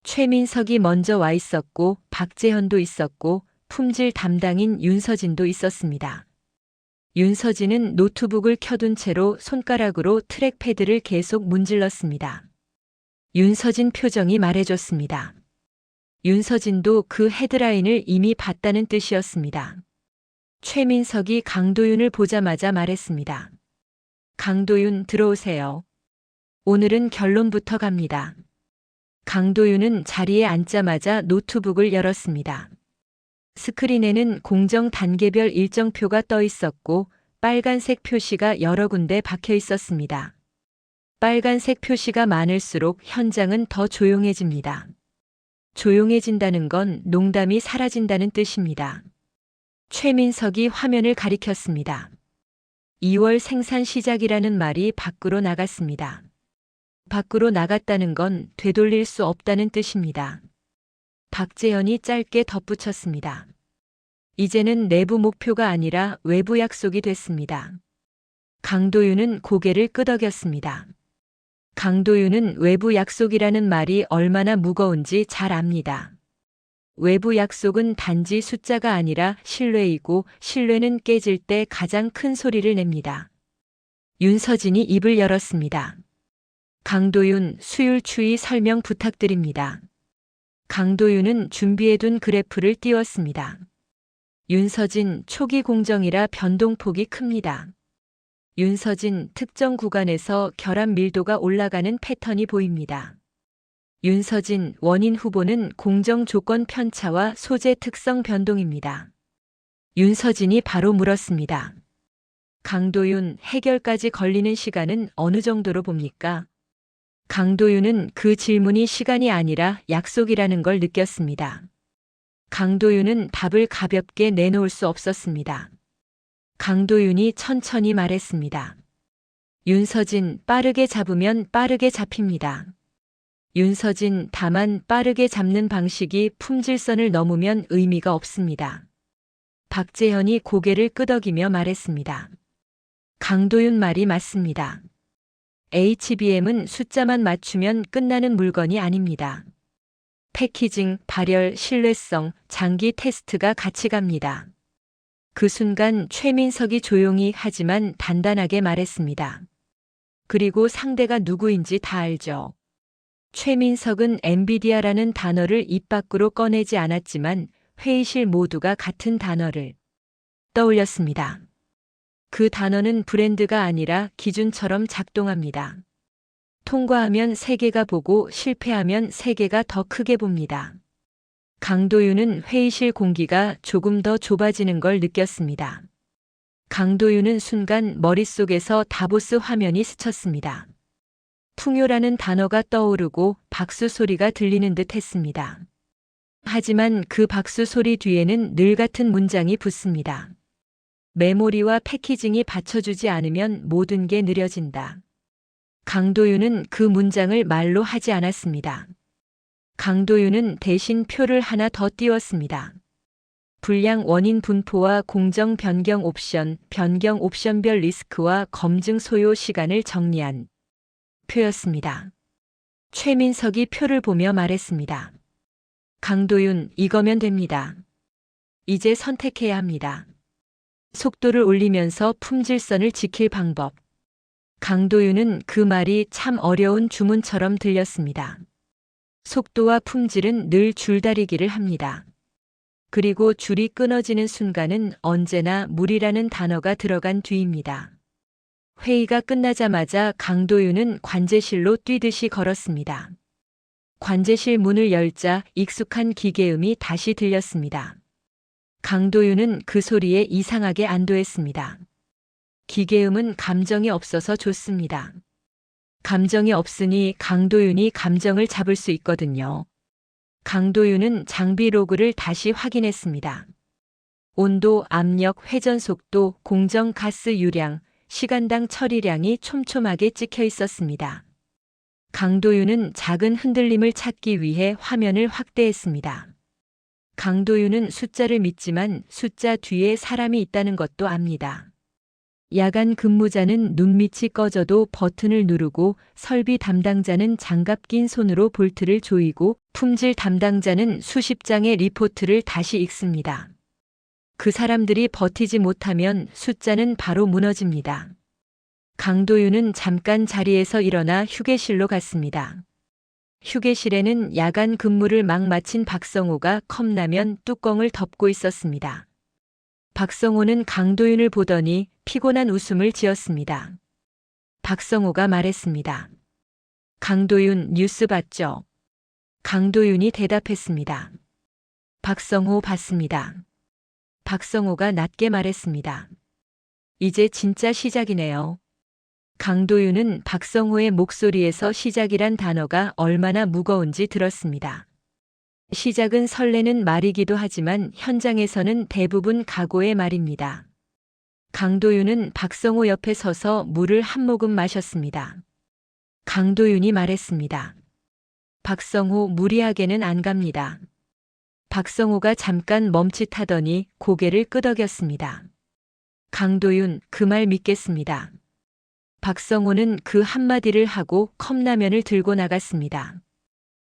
최민석이 먼저 와 있었고 박재현도 있었고 품질 담당인 윤서진도 있었습니다. 윤서진은 노트북을 켜둔 채로 손가락으로 트랙패드를 계속 문질렀습니다. 윤서진 표정이 말해줬습니다. 윤서진도 그 헤드라인을 이미 봤다는 뜻이었습니다. 최민석이 강도윤을 보자마자 말했습니다. 강도윤 들어오세요. 오늘은 결론부터 갑니다. 강도윤은 자리에 앉자마자 노트북을 열었습니다. 스크린에는 공정 단계별 일정표가 떠 있었고 빨간색 표시가 여러 군데 박혀 있었습니다. 빨간색 표시가 많을수록 현장은 더 조용해집니다. 조용해진다는 건 농담이 사라진다는 뜻입니다. 최민석이 화면을 가리켰습니다. 2월 생산 시작이라는 말이 밖으로 나갔습니다. 밖으로 나갔다는 건 되돌릴 수 없다는 뜻입니다. 박재현이 짧게 덧붙였습니다. 이제는 내부 목표가 아니라 외부 약속이 됐습니다. 강도윤은 고개를 끄덕였습니다. 강도윤은 외부 약속이라는 말이 얼마나 무거운지 잘 압니다. 외부 약속은 단지 숫자가 아니라 신뢰이고 신뢰는 깨질 때 가장 큰 소리를 냅니다. 윤서진이 입을 열었습니다. 강도윤 수율 추이 설명 부탁드립니다. 강도윤은 준비해둔 그래프를 띄웠습니다. 윤서진 초기 공정이라 변동폭이 큽니다. 윤서진 특정 구간에서 결합 밀도가 올라가는 패턴이 보입니다. 윤서진 원인 후보는 공정 조건 편차와 소재 특성 변동입니다. 윤서진이 바로 물었습니다. 강도윤 해결까지 걸리는 시간은 어느 정도로 봅니까? 강도윤은 그 질문이 시간이 아니라 약속이라는 걸 느꼈습니다. 강도윤은 답을 가볍게 내놓을 수 없었습니다. 강도윤이 천천히 말했습니다. 윤서진 빠르게 잡으면 빠르게 잡힙니다. 윤서진, 다만 빠르게 잡는 방식이 품질선을 넘으면 의미가 없습니다. 박재현이 고개를 끄덕이며 말했습니다. 강도윤 말이 맞습니다. HBM은 숫자만 맞추면 끝나는 물건이 아닙니다. 패키징, 발열, 신뢰성, 장기 테스트가 같이 갑니다. 그 순간 최민석이 조용히 하지만 단단하게 말했습니다. 그리고 상대가 누구인지 다 알죠. 최민석은 엔비디아라는 단어를 입 밖으로 꺼내지 않았지만 회의실 모두가 같은 단어를 떠올렸습니다. 그 단어는 브랜드가 아니라 기준처럼 작동합니다. 통과하면 세계가 보고 실패하면 세계가 더 크게 봅니다. 강도윤은 회의실 공기가 조금 더 좁아지는 걸 느꼈습니다. 강도윤은 순간 머릿속에서 다보스 화면이 스쳤습니다. 풍요라는 단어가 떠오르고 박수 소리가 들리는 듯 했습니다. 하지만 그 박수 소리 뒤에는 늘 같은 문장이 붙습니다. 메모리와 패키징이 받쳐주지 않으면 모든 게 느려진다. 강도윤은 그 문장을 말로 하지 않았습니다. 강도윤은 대신 표를 하나 더 띄웠습니다. 불량 원인 분포와 공정 변경 옵션별 리스크와 검증 소요 시간을 정리한 표였습니다. 최민석이 표를 보며 말했습니다. 강도윤, 이거면 됩니다. 이제 선택해야 합니다. 속도를 올리면서 품질선을 지킬 방법. 강도윤은 그 말이 참 어려운 주문처럼 들렸습니다. 속도와 품질은 늘 줄다리기를 합니다. 그리고 줄이 끊어지는 순간은 언제나 물이라는 단어가 들어간 뒤입니다. 회의가 끝나자마자 강도윤은 관제실로 뛰듯이 걸었습니다. 관제실 문을 열자 익숙한 기계음이 다시 들렸습니다. 강도윤은 그 소리에 이상하게 안도했습니다. 기계음은 감정이 없어서 좋습니다. 감정이 없으니 강도윤이 감정을 잡을 수 있거든요. 강도윤은 장비 로그를 다시 확인했습니다. 온도, 압력, 회전 속도, 공정 가스 유량, 시간당 처리량이 촘촘하게 찍혀 있었습니다. 강도윤은 작은 흔들림을 찾기 위해 화면을 확대했습니다. 강도윤은 숫자를 믿지만 숫자 뒤에 사람이 있다는 것도 압니다. 야간 근무자는 눈밑이 꺼져도 버튼을 누르고 설비 담당자는 장갑 낀 손으로 볼트를 조이고 품질 담당자는 수십 장의 리포트를 다시 읽습니다. 그 사람들이 버티지 못하면 숫자는 바로 무너집니다. 강도윤은 잠깐 자리에서 일어나 휴게실로 갔습니다. 휴게실에는 야간 근무를 막 마친 박성호가 컵라면 뚜껑을 덮고 있었습니다. 박성호는 강도윤을 보더니 피곤한 웃음을 지었습니다. 박성호가 말했습니다. 강도윤 뉴스 봤죠? 강도윤이 대답했습니다. 박성호 봤습니다. 박성호가 낮게 말했습니다. 이제 진짜 시작이네요. 강도윤은 박성호의 목소리에서 시작이란 단어가 얼마나 무거운지 들었습니다. 시작은 설레는 말이기도 하지만 현장에서는 대부분 각오의 말입니다. 강도윤은 박성호 옆에 서서 물을 한 모금 마셨습니다. 강도윤이 말했습니다. 박성호 무리하게는 안 갑니다. 박성호가 잠깐 멈칫하더니 고개를 끄덕였습니다. 강도윤, 그 말 믿겠습니다. 박성호는 그 한마디를 하고 컵라면을 들고 나갔습니다.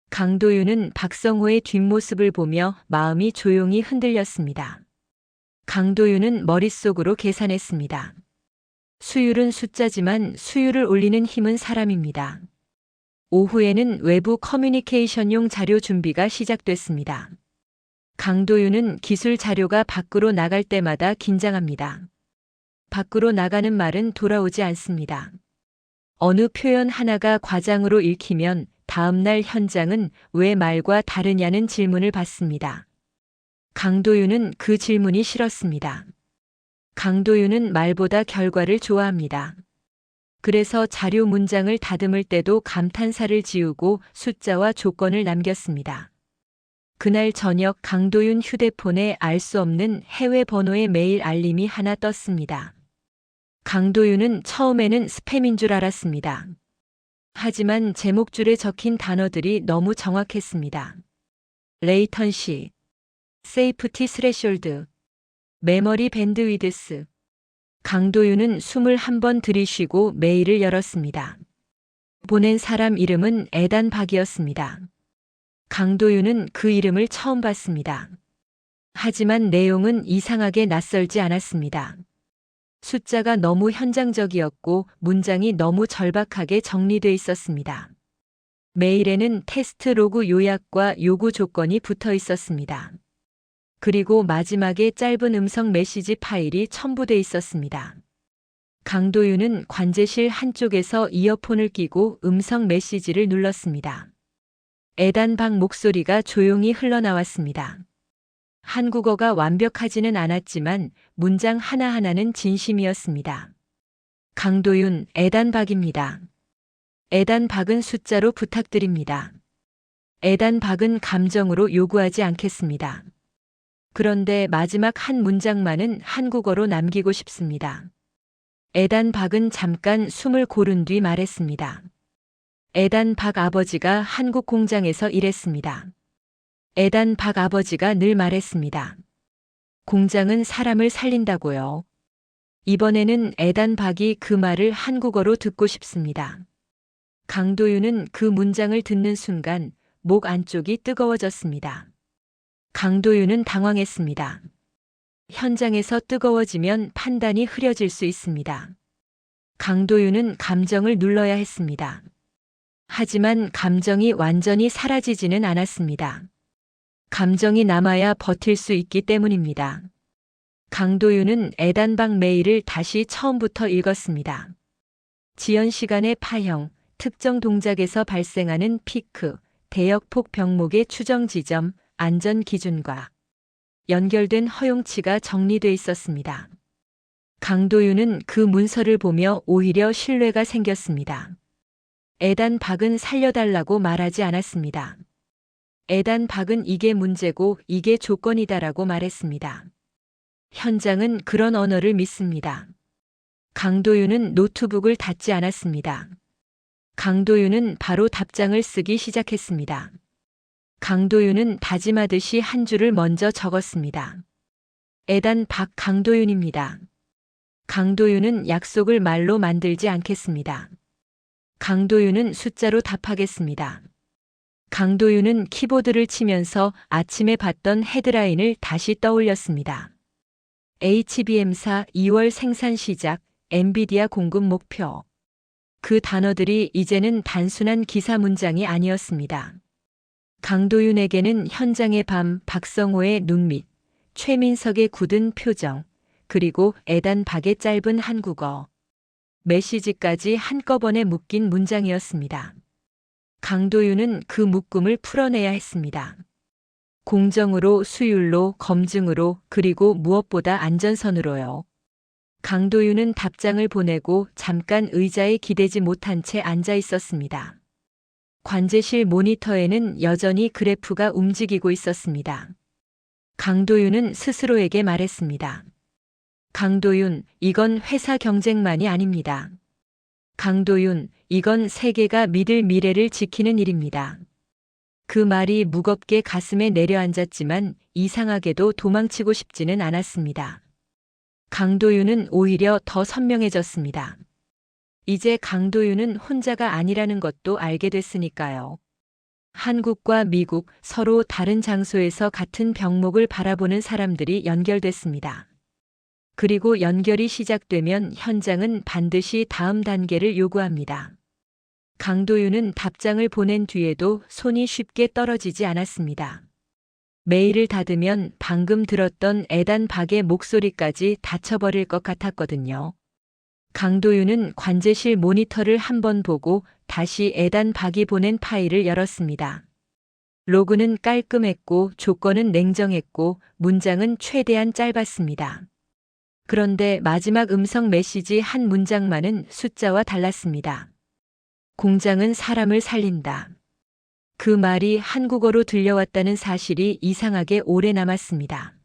강도윤은 박성호의 뒷모습을 보며 마음이 조용히 흔들렸습니다. 강도윤은 머릿속으로 계산했습니다. 수율은 숫자지만 수율을 올리는 힘은 사람입니다. 오후에는 외부 커뮤니케이션용 자료 준비가 시작됐습니다. 강도윤은 기술 자료가 밖으로 나갈 때마다 긴장합니다. 밖으로 나가는 말은 돌아오지 않습니다. 어느 표현 하나가 과장으로 읽히면 다음날 현장은 왜 말과 다르냐는 질문을 받습니다. 강도윤은 그 질문이 싫었습니다. 강도윤은 말보다 결과를 좋아합니다. 그래서 자료 문장을 다듬을 때도 감탄사를 지우고 숫자와 조건을 남겼습니다. 그날 저녁 강도윤 휴대폰에 알 수 없는 해외 번호의 메일 알림이 하나 떴습니다. 강도윤은 처음에는 스팸인 줄 알았습니다. 하지만 제목줄에 적힌 단어들이 너무 정확했습니다. 레이턴시, 세이프티 스레숄드, 메머리 밴드위드스. 강도윤은 숨을 한번 들이쉬고 메일을 열었습니다. 보낸 사람 이름은 에단 박이었습니다. 강도윤은 그 이름을 처음 봤습니다. 하지만 내용은 이상하게 낯설지 않았습니다. 숫자가 너무 현장적이었고 문장이 너무 절박하게 정리돼 있었습니다. 메일에는 테스트 로그 요약과 요구 조건이 붙어 있었습니다. 그리고 마지막에 짧은 음성 메시지 파일이 첨부돼 있었습니다. 강도윤은 관제실 한쪽에서 이어폰을 끼고 음성 메시지를 눌렀습니다. 에단 박 목소리가 조용히 흘러나왔습니다. 한국어가 완벽하지는 않았지만 문장 하나하나는 진심이었습니다. 강도윤, 에단 박입니다. 에단 박은 숫자로 부탁드립니다. 에단 박은 감정으로 요구하지 않겠습니다. 그런데 마지막 한 문장만은 한국어로 남기고 싶습니다. 에단 박은 잠깐 숨을 고른 뒤 말했습니다. 에단 박 아버지가 한국 공장에서 일했습니다. 에단 박 아버지가 늘 말했습니다. 공장은 사람을 살린다고요. 이번에는 에단 박이 그 말을 한국어로 듣고 싶습니다. 강도윤은 그 문장을 듣는 순간 목 안쪽이 뜨거워졌습니다. 강도윤은 당황했습니다. 현장에서 뜨거워지면 판단이 흐려질 수 있습니다. 강도윤은 감정을 눌러야 했습니다. 하지만 감정이 완전히 사라지지는 않았습니다. 감정이 남아야 버틸 수 있기 때문입니다. 강도윤은 에단 박 메일을 다시 처음부터 읽었습니다. 지연 시간의 파형, 특정 동작에서 발생하는 피크, 대역폭 병목의 추정 지점, 안전 기준과 연결된 허용치가 정리돼 있었습니다. 강도윤은 그 문서를 보며 오히려 신뢰가 생겼습니다. 에단 박은 살려달라고 말하지 않았습니다. 에단 박은 이게 문제고 이게 조건이다라고 말했습니다. 현장은 그런 언어를 믿습니다. 강도윤은 노트북을 닫지 않았습니다. 강도윤은 바로 답장을 쓰기 시작했습니다. 강도윤은 다짐하듯이 한 줄을 먼저 적었습니다. 에단 박 강도윤입니다. 강도윤은 약속을 말로 만들지 않겠습니다. 강도윤은 숫자로 답하겠습니다. 강도윤은 키보드를 치면서 아침에 봤던 헤드라인을 다시 떠올렸습니다. HBM사 2월 생산 시작, 엔비디아 공급 목표. 그 단어들이 이제는 단순한 기사 문장이 아니었습니다. 강도윤에게는 현장의 밤, 박성호의 눈밑, 최민석의 굳은 표정, 그리고 에단 박의 짧은 한국어 메시지까지 한꺼번에 묶인 문장이었습니다. 강도윤은 그 묶음을 풀어내야 했습니다. 공정으로, 수율로, 검증으로, 그리고 무엇보다 안전선으로요. 강도윤은 답장을 보내고 잠깐 의자에 기대지 못한 채 앉아 있었습니다. 관제실 모니터에는 여전히 그래프가 움직이고 있었습니다. 강도윤은 스스로에게 말했습니다. 강도윤, 이건 회사 경쟁만이 아닙니다. 강도윤, 이건 세계가 믿을 미래를 지키는 일입니다. 그 말이 무겁게 가슴에 내려앉았지만 이상하게도 도망치고 싶지는 않았습니다. 강도윤은 오히려 더 선명해졌습니다. 이제 강도윤은 혼자가 아니라는 것도 알게 됐으니까요. 한국과 미국 서로 다른 장소에서 같은 병목을 바라보는 사람들이 연결됐습니다. 그리고 연결이 시작되면 현장은 반드시 다음 단계를 요구합니다. 강도윤은 답장을 보낸 뒤에도 손이 쉽게 떨어지지 않았습니다. 메일을 닫으면 방금 들었던 에단 박의 목소리까지 닫혀버릴 것 같았거든요. 강도윤은 관제실 모니터를 한번 보고 다시 에단 박이 보낸 파일을 열었습니다. 로그는 깔끔했고 조건은 냉정했고 문장은 최대한 짧았습니다. 그런데 마지막 음성 메시지 한 문장만은 숫자와 달랐습니다. 공장은 사람을 살린다. 그 말이 한국어로 들려왔다는 사실이 이상하게 오래 남았습니다.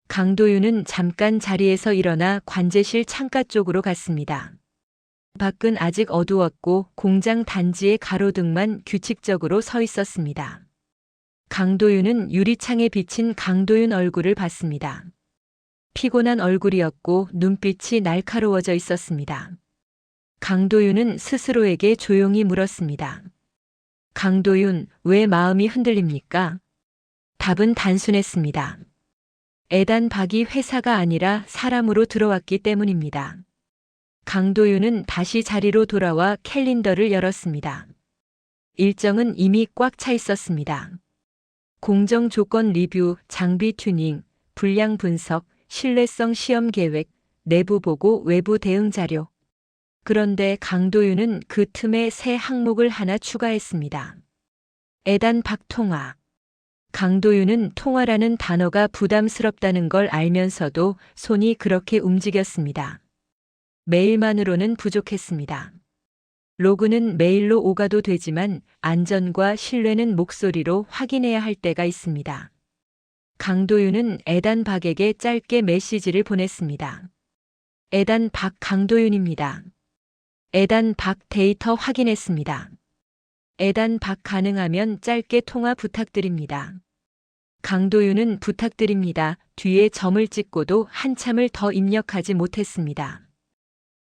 강도윤은 잠깐 자리에서 일어나 관제실 창가 쪽으로 갔습니다. 밖은 아직 어두웠고 공장 단지의 가로등만 규칙적으로 서 있었습니다. 강도윤은 유리창에 비친 강도윤 얼굴을 봤습니다. 피곤한 얼굴이었고 눈빛이 날카로워져 있었습니다. 강도윤은 스스로에게 조용히 물었습니다. 강도윤, 왜 마음이 흔들립니까? 답은 단순했습니다. 에단 박이 회사가 아니라 사람으로 들어왔기 때문입니다. 강도윤은 다시 자리로 돌아와 캘린더를 열었습니다. 일정은 이미 꽉 차 있었습니다. 공정 조건 리뷰, 장비 튜닝, 불량 분석, 신뢰성 시험 계획, 내부 보고, 외부 대응 자료. 그런데 강도윤은 그 틈에 새 항목을 하나 추가했습니다. 에단 박 통화. 강도윤은 통화라는 단어가 부담스럽다는 걸 알면서도 손이 그렇게 움직였습니다. 메일만으로는 부족했습니다. 로그는 메일로 오가도 되지만 안전과 신뢰는 목소리로 확인해야 할 때가 있습니다. 강도윤은 에단 박에게 짧게 메시지를 보냈습니다. 에단 박 강도윤입니다. 에단 박 데이터 확인했습니다. 에단 박 가능하면 짧게 통화 부탁드립니다. 강도윤은 부탁드립니다. 뒤에 점을 찍고도 한참을 더 입력하지 못했습니다.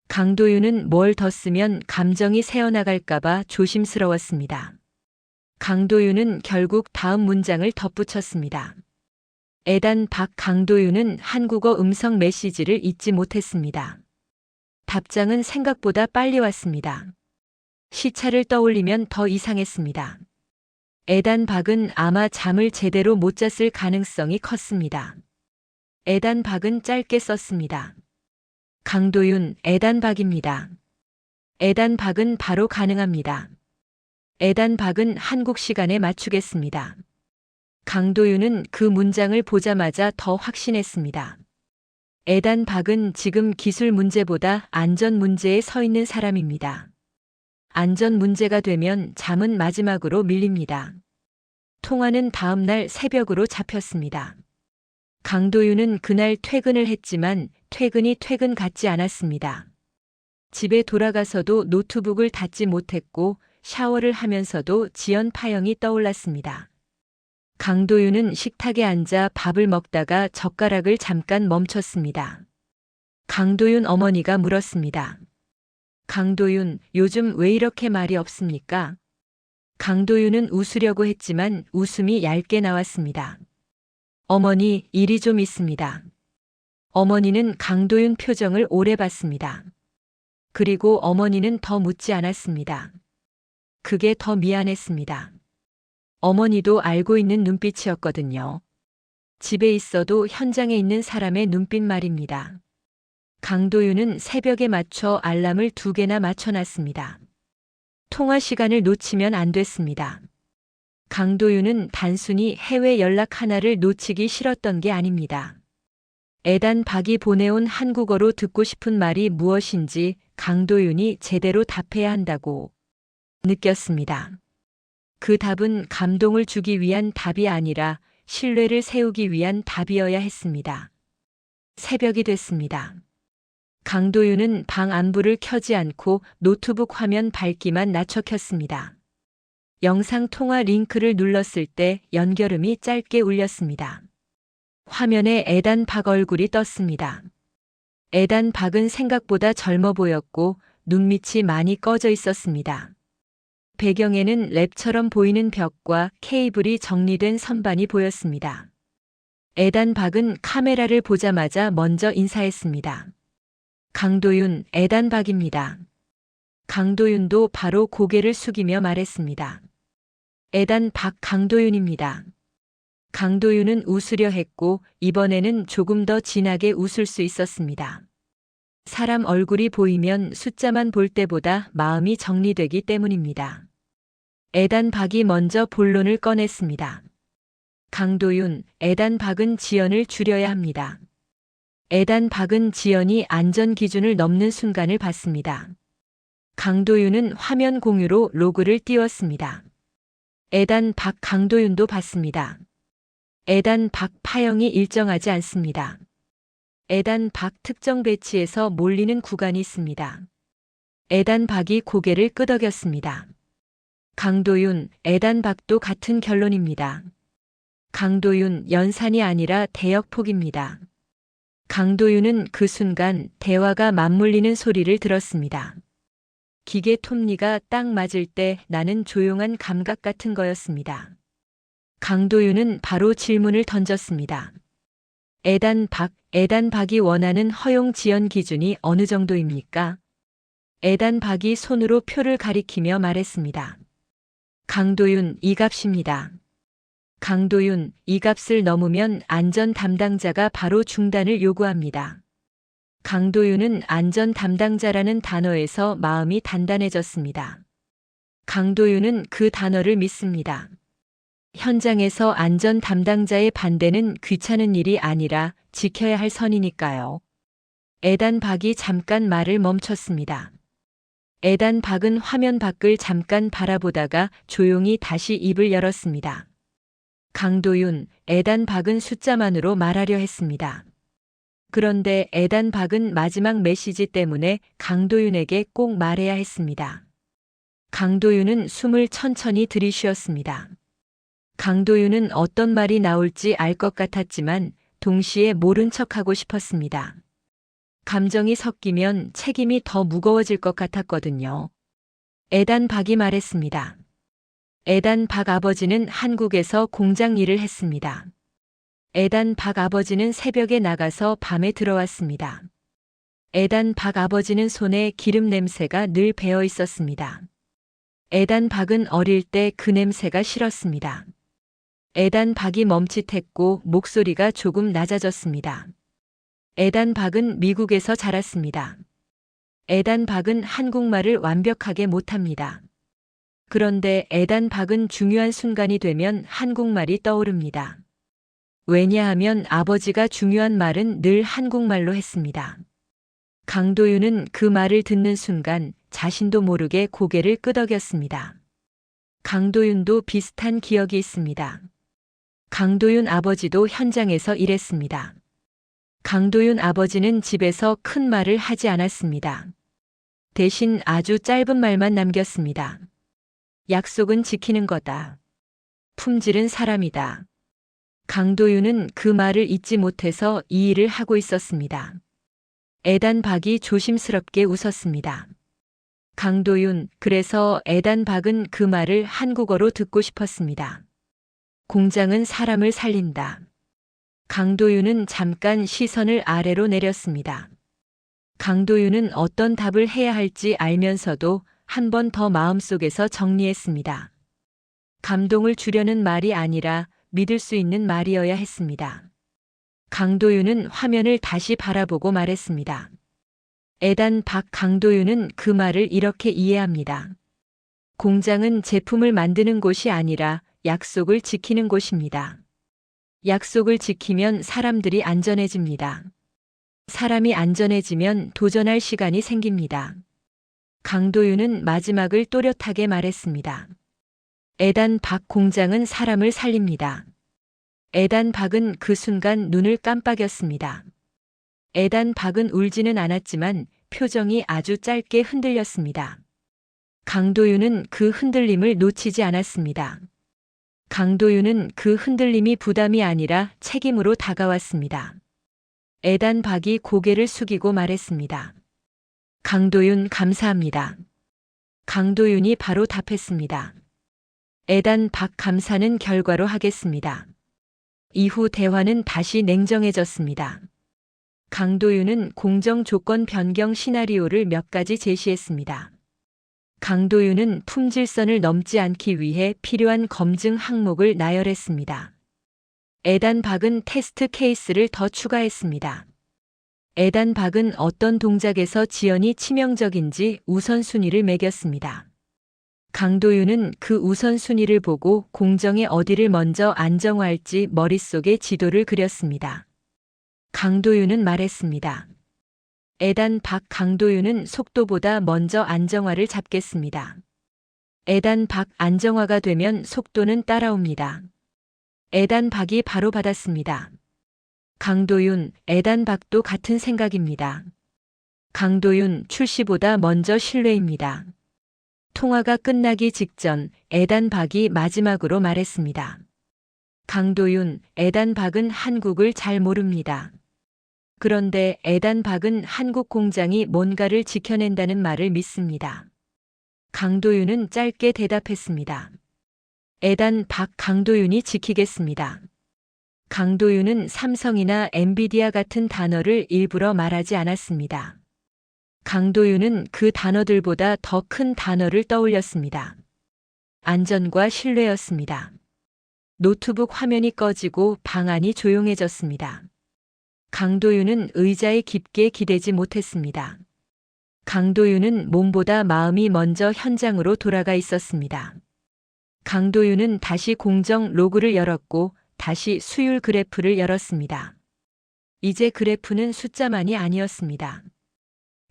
강도윤은 뭘 더 쓰면 감정이 새어나갈까봐 조심스러웠습니다. 강도윤은 결국 다음 문장을 덧붙였습니다. 에단 박 강도윤은 한국어 음성 메시지를 잊지 못했습니다. 답장은 생각보다 빨리 왔습니다. 시차를 떠올리면 더 이상했습니다. 에단 박은 아마 잠을 제대로 못 잤을 가능성이 컸습니다. 에단 박은 짧게 썼습니다. 강도윤, 에단 박입니다. 에단 박은 바로 가능합니다. 에단 박은 한국 시간에 맞추겠습니다. 강도윤은 그 문장을 보자마자 더 확신했습니다. 에단 박은 지금 기술 문제보다 안전 문제에 서 있는 사람입니다. 안전 문제가 되면 잠은 마지막으로 밀립니다. 통화는 다음 날 새벽으로 잡혔습니다. 강도윤은 그날 퇴근을 했지만 퇴근이 퇴근 같지 않았습니다. 집에 돌아가서도 노트북을 닫지 못했고 샤워를 하면서도 지연 파형이 떠올랐습니다. 강도윤은 식탁에 앉아 밥을 먹다가 젓가락을 잠깐 멈췄습니다. 강도윤 어머니가 물었습니다. 강도윤, 요즘 왜 이렇게 말이 없습니까? 강도윤은 웃으려고 했지만 웃음이 얇게 나왔습니다. 어머니, 일이 좀 있습니다. 어머니는 강도윤 표정을 오래 봤습니다. 그리고 어머니는 더 묻지 않았습니다. 그게 더 미안했습니다. 어머니도 알고 있는 눈빛이었거든요. 집에 있어도 현장에 있는 사람의 눈빛 말입니다. 강도윤은 새벽에 맞춰 알람을 2개나 맞춰놨습니다. 통화 시간을 놓치면 안 됐습니다. 강도윤은 단순히 해외 연락 하나를 놓치기 싫었던 게 아닙니다. 에단 박이 보내온 한국어로 듣고 싶은 말이 무엇인지 강도윤이 제대로 답해야 한다고 느꼈습니다. 그 답은 감동을 주기 위한 답이 아니라 신뢰를 세우기 위한 답이어야 했습니다. 새벽이 됐습니다. 강도윤은 방 안불을 켜지 않고 노트북 화면 밝기만 낮춰 켰습니다. 영상 통화 링크를 눌렀을 때 연결음이 짧게 울렸습니다. 화면에 에단 박 얼굴이 떴습니다. 에단 박은 생각보다 젊어 보였고 눈밑이 많이 꺼져 있었습니다. 배경에는 랩처럼 보이는 벽과 케이블이 정리된 선반이 보였습니다. 에단 박은 카메라를 보자마자 먼저 인사했습니다. 강도윤, 에단 박입니다. 강도윤도 바로 고개를 숙이며 말했습니다. 에단 박 강도윤입니다. 강도윤은 웃으려 했고 이번에는 조금 더 진하게 웃을 수 있었습니다. 사람 얼굴이 보이면 숫자만 볼 때보다 마음이 정리되기 때문입니다. 에단 박이 먼저 본론을 꺼냈습니다. 강도윤, 에단 박은 지연을 줄여야 합니다. 에단 박은 지연이 안전 기준을 넘는 순간을 봤습니다. 강도윤은 화면 공유로 로그를 띄웠습니다. 에단 박 강도윤도 봤습니다. 에단 박 파형이 일정하지 않습니다. 에단 박 특정 배치에서 몰리는 구간이 있습니다. 애단박이 고개를 끄덕였습니다. 강도윤, 애단박도 같은 결론입니다. 강도윤, 연산이 아니라 대역폭입니다. 강도윤은 그 순간 대화가 맞물리는 소리를 들었습니다. 기계 톱니가 딱 맞을 때 나는 조용한 감각 같은 거였습니다. 강도윤은 바로 질문을 던졌습니다. 애단박이 원하는 허용 지연 기준이 어느 정도입니까? 애단박이 손으로 표를 가리키며 말했습니다. 강도윤, 이 값입니다. 강도윤, 이 값을 넘으면 안전 담당자가 바로 중단을 요구합니다. 강도윤은 안전 담당자라는 단어에서 마음이 단단해졌습니다. 강도윤은 그 단어를 믿습니다. 현장에서 안전 담당자의 반대는 귀찮은 일이 아니라 지켜야 할 선이니까요. 애단박이 잠깐 말을 멈췄습니다. 애단박은 화면 밖을 잠깐 바라보다가 조용히 다시 입을 열었습니다. 강도윤, 애단박은 숫자만으로 말하려 했습니다. 그런데 애단박은 마지막 메시지 때문에 강도윤에게 꼭 말해야 했습니다. 강도윤은 숨을 천천히 들이쉬었습니다. 강도윤은 어떤 말이 나올지 알 것 같았지만 동시에 모른 척하고 싶었습니다. 감정이 섞이면 책임이 더 무거워질 것 같았거든요. 애단박이 말했습니다. 애단박 아버지는 한국에서 공장 일을 했습니다. 애단박 아버지는 새벽에 나가서 밤에 들어왔습니다. 애단박 아버지는 손에 기름 냄새가 늘 배어 있었습니다. 애단박은 어릴 때 그 냄새가 싫었습니다. 애단박이 멈칫했고 목소리가 조금 낮아졌습니다. 애단박은 미국에서 자랐습니다. 애단박은 한국말을 완벽하게 못합니다. 그런데 애단박은 중요한 순간이 되면 한국말이 떠오릅니다. 왜냐하면 아버지가 중요한 말은 늘 한국말로 했습니다. 강도윤은 그 말을 듣는 순간 자신도 모르게 고개를 끄덕였습니다. 강도윤도 비슷한 기억이 있습니다. 강도윤 아버지도 현장에서 일했습니다. 강도윤 아버지는 집에서 큰 말을 하지 않았습니다. 대신 아주 짧은 말만 남겼습니다. 약속은 지키는 거다. 품질은 사람이다. 강도윤은 그 말을 잊지 못해서 이 일을 하고 있었습니다. 애단박이 조심스럽게 웃었습니다. 강도윤, 그래서 애단박은 그 말을 한국어로 듣고 싶었습니다. 공장은 사람을 살린다. 강도윤은 잠깐 시선을 아래로 내렸습니다. 강도윤은 어떤 답을 해야 할지 알면서도 한 번 더 마음속에서 정리했습니다. 감동을 주려는 말이 아니라 믿을 수 있는 말이어야 했습니다. 강도윤은 화면을 다시 바라보고 말했습니다. 애단박 강도윤은 그 말을 이렇게 이해합니다. 공장은 제품을 만드는 곳이 아니라 약속을 지키는 곳입니다. 약속을 지키면 사람들이 안전해집니다. 사람이 안전해지면 도전할 시간이 생깁니다. 강도윤은 마지막을 또렷하게 말했습니다. 애단박 공장은 사람을 살립니다. 애단박은 그 순간 눈을 깜빡였습니다. 애단박은 울지는 않았지만 표정이 아주 짧게 흔들렸습니다. 강도윤은 그 흔들림을 놓치지 않았습니다. 강도윤은 그 흔들림이 부담이 아니라 책임으로 다가왔습니다. 애단박이 고개를 숙이고 말했습니다. 강도윤 감사합니다. 강도윤이 바로 답했습니다. 애단박 감사는 결과로 하겠습니다. 이후 대화는 다시 냉정해졌습니다. 강도윤은 공정 조건 변경 시나리오를 몇 가지 제시했습니다. 강도윤은 품질선을 넘지 않기 위해 필요한 검증 항목을 나열했습니다. 애단박은 테스트 케이스를 더 추가했습니다. 애단박은 어떤 동작에서 지연이 치명적인지 우선순위를 매겼습니다. 강도윤은 그 우선순위를 보고 공정의 어디를 먼저 안정화할지 머릿속에 지도를 그렸습니다. 강도윤은 말했습니다. 애단박 강도윤은 속도보다 먼저 안정화를 잡겠습니다. 애단박 안정화가 되면 속도는 따라옵니다. 애단박이 바로 받았습니다. 강도윤, 애단박도 같은 생각입니다. 강도윤 출시보다 먼저 신뢰입니다. 통화가 끝나기 직전 에단박이 마지막으로 말했습니다. 강도윤, 에단박은 한국을 잘 모릅니다. 그런데 에단박은 한국 공장이 뭔가를 지켜낸다는 말을 믿습니다. 강도윤은 짧게 대답했습니다. 에단박 강도윤이 지키겠습니다. 강도윤은 삼성이나 엔비디아 같은 단어를 일부러 말하지 않았습니다. 강도윤은 그 단어들보다 더 큰 단어를 떠올렸습니다. 안전과 신뢰였습니다. 노트북 화면이 꺼지고 방 안이 조용해졌습니다. 강도윤은 의자에 깊게 기대지 못했습니다. 강도윤은 몸보다 마음이 먼저 현장으로 돌아가 있었습니다. 강도윤은 다시 공정 로그를 열었고 다시 수율 그래프를 열었습니다. 이제 그래프는 숫자만이 아니었습니다.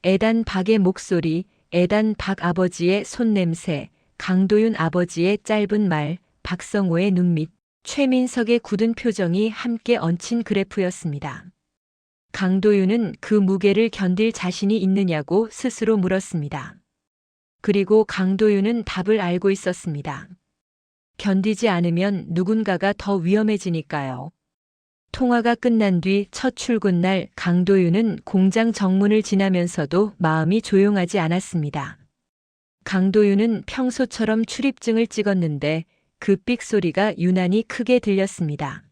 에단박의 목소리, 에단박 아버지의 손냄새, 강도윤 아버지의 짧은 말, 박성호의 눈밑, 최민석의 굳은 표정이 함께 얹힌 그래프였습니다. 강도윤은 그 무게를 견딜 자신이 있느냐고 스스로 물었습니다. 그리고 강도윤은 답을 알고 있었습니다. 견디지 않으면 누군가가 더 위험해지니까요. 통화가 끝난 뒤 첫 출근 날 강도윤은 공장 정문을 지나면서도 마음이 조용하지 않았습니다. 강도윤은 평소처럼 출입증을 찍었는데 그 삑 소리가 유난히 크게 들렸습니다.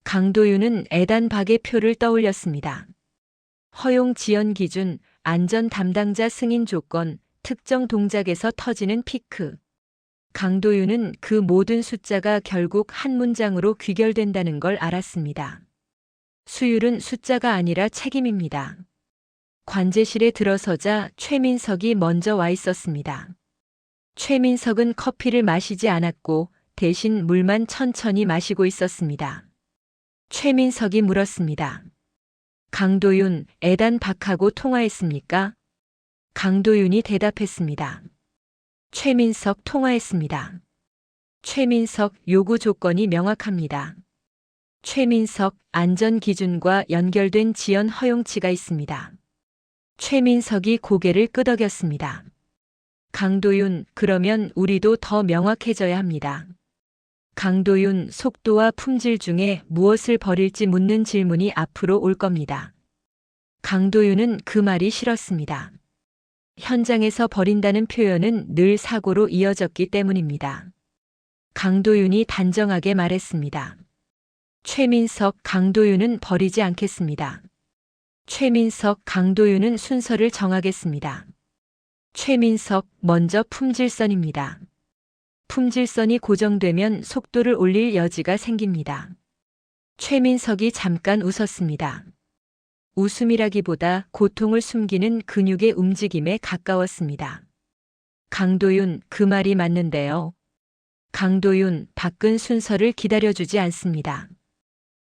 강도윤은 에단박의 표를 떠올렸습니다. 허용 지연 기준, 안전 담당자 승인 조건, 특정 동작에서 터지는 피크. 강도윤은 그 모든 숫자가 결국 한 문장으로 귀결된다는 걸 알았습니다. 수율은 숫자가 아니라 책임입니다. 관제실에 들어서자 최민석이 먼저 와 있었습니다. 최민석은 커피를 마시지 않았고 대신 물만 천천히 마시고 있었습니다. 최민석이 물었습니다. 강도윤, 에단박하고 통화했습니까? 강도윤이 대답했습니다. 최민석 통화했습니다. 최민석 요구 조건이 명확합니다. 최민석 안전 기준과 연결된 지연 허용치가 있습니다. 최민석이 고개를 끄덕였습니다. 강도윤, 그러면 우리도 더 명확해져야 합니다. 강도윤, 속도와 품질 중에 무엇을 버릴지 묻는 질문이 앞으로 올 겁니다. 강도윤은 그 말이 싫었습니다. 현장에서 버린다는 표현은 늘 사고로 이어졌기 때문입니다. 강도윤이 단정하게 말했습니다. 최민석, 강도윤은 버리지 않겠습니다. 최민석, 강도윤은 순서를 정하겠습니다. 최민석, 먼저 품질선입니다. 품질선이 고정되면 속도를 올릴 여지가 생깁니다. 최민석이 잠깐 웃었습니다. 웃음이라기보다 고통을 숨기는 근육의 움직임에 가까웠습니다. 강도윤, 그 말이 맞는데요. 강도윤, 박근 순서를 기다려주지 않습니다.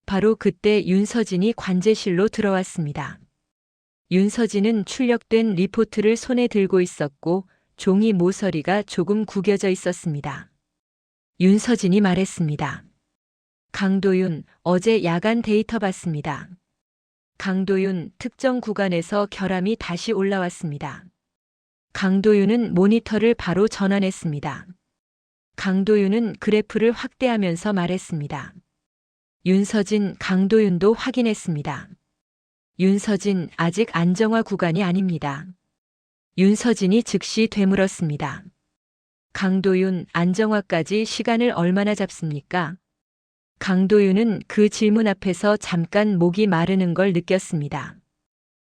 바로 그때 윤서진이 관제실로 들어왔습니다. 윤서진은 출력된 리포트를 손에 들고 있었고 종이 모서리가 조금 구겨져 있었습니다. 윤서진이 말했습니다. 강도윤, 어제 야간 데이터 봤습니다. 강도윤, 특정 구간에서 결함이 다시 올라왔습니다. 강도윤은 모니터를 바로 전환했습니다. 강도윤은 그래프를 확대하면서 말했습니다. 윤서진, 강도윤도 확인했습니다. 윤서진, 아직 안정화 구간이 아닙니다. 윤서진이 즉시 되물었습니다. 강도윤, 안정화까지 시간을 얼마나 잡습니까? 강도윤은 그 질문 앞에서 잠깐 목이 마르는 걸 느꼈습니다.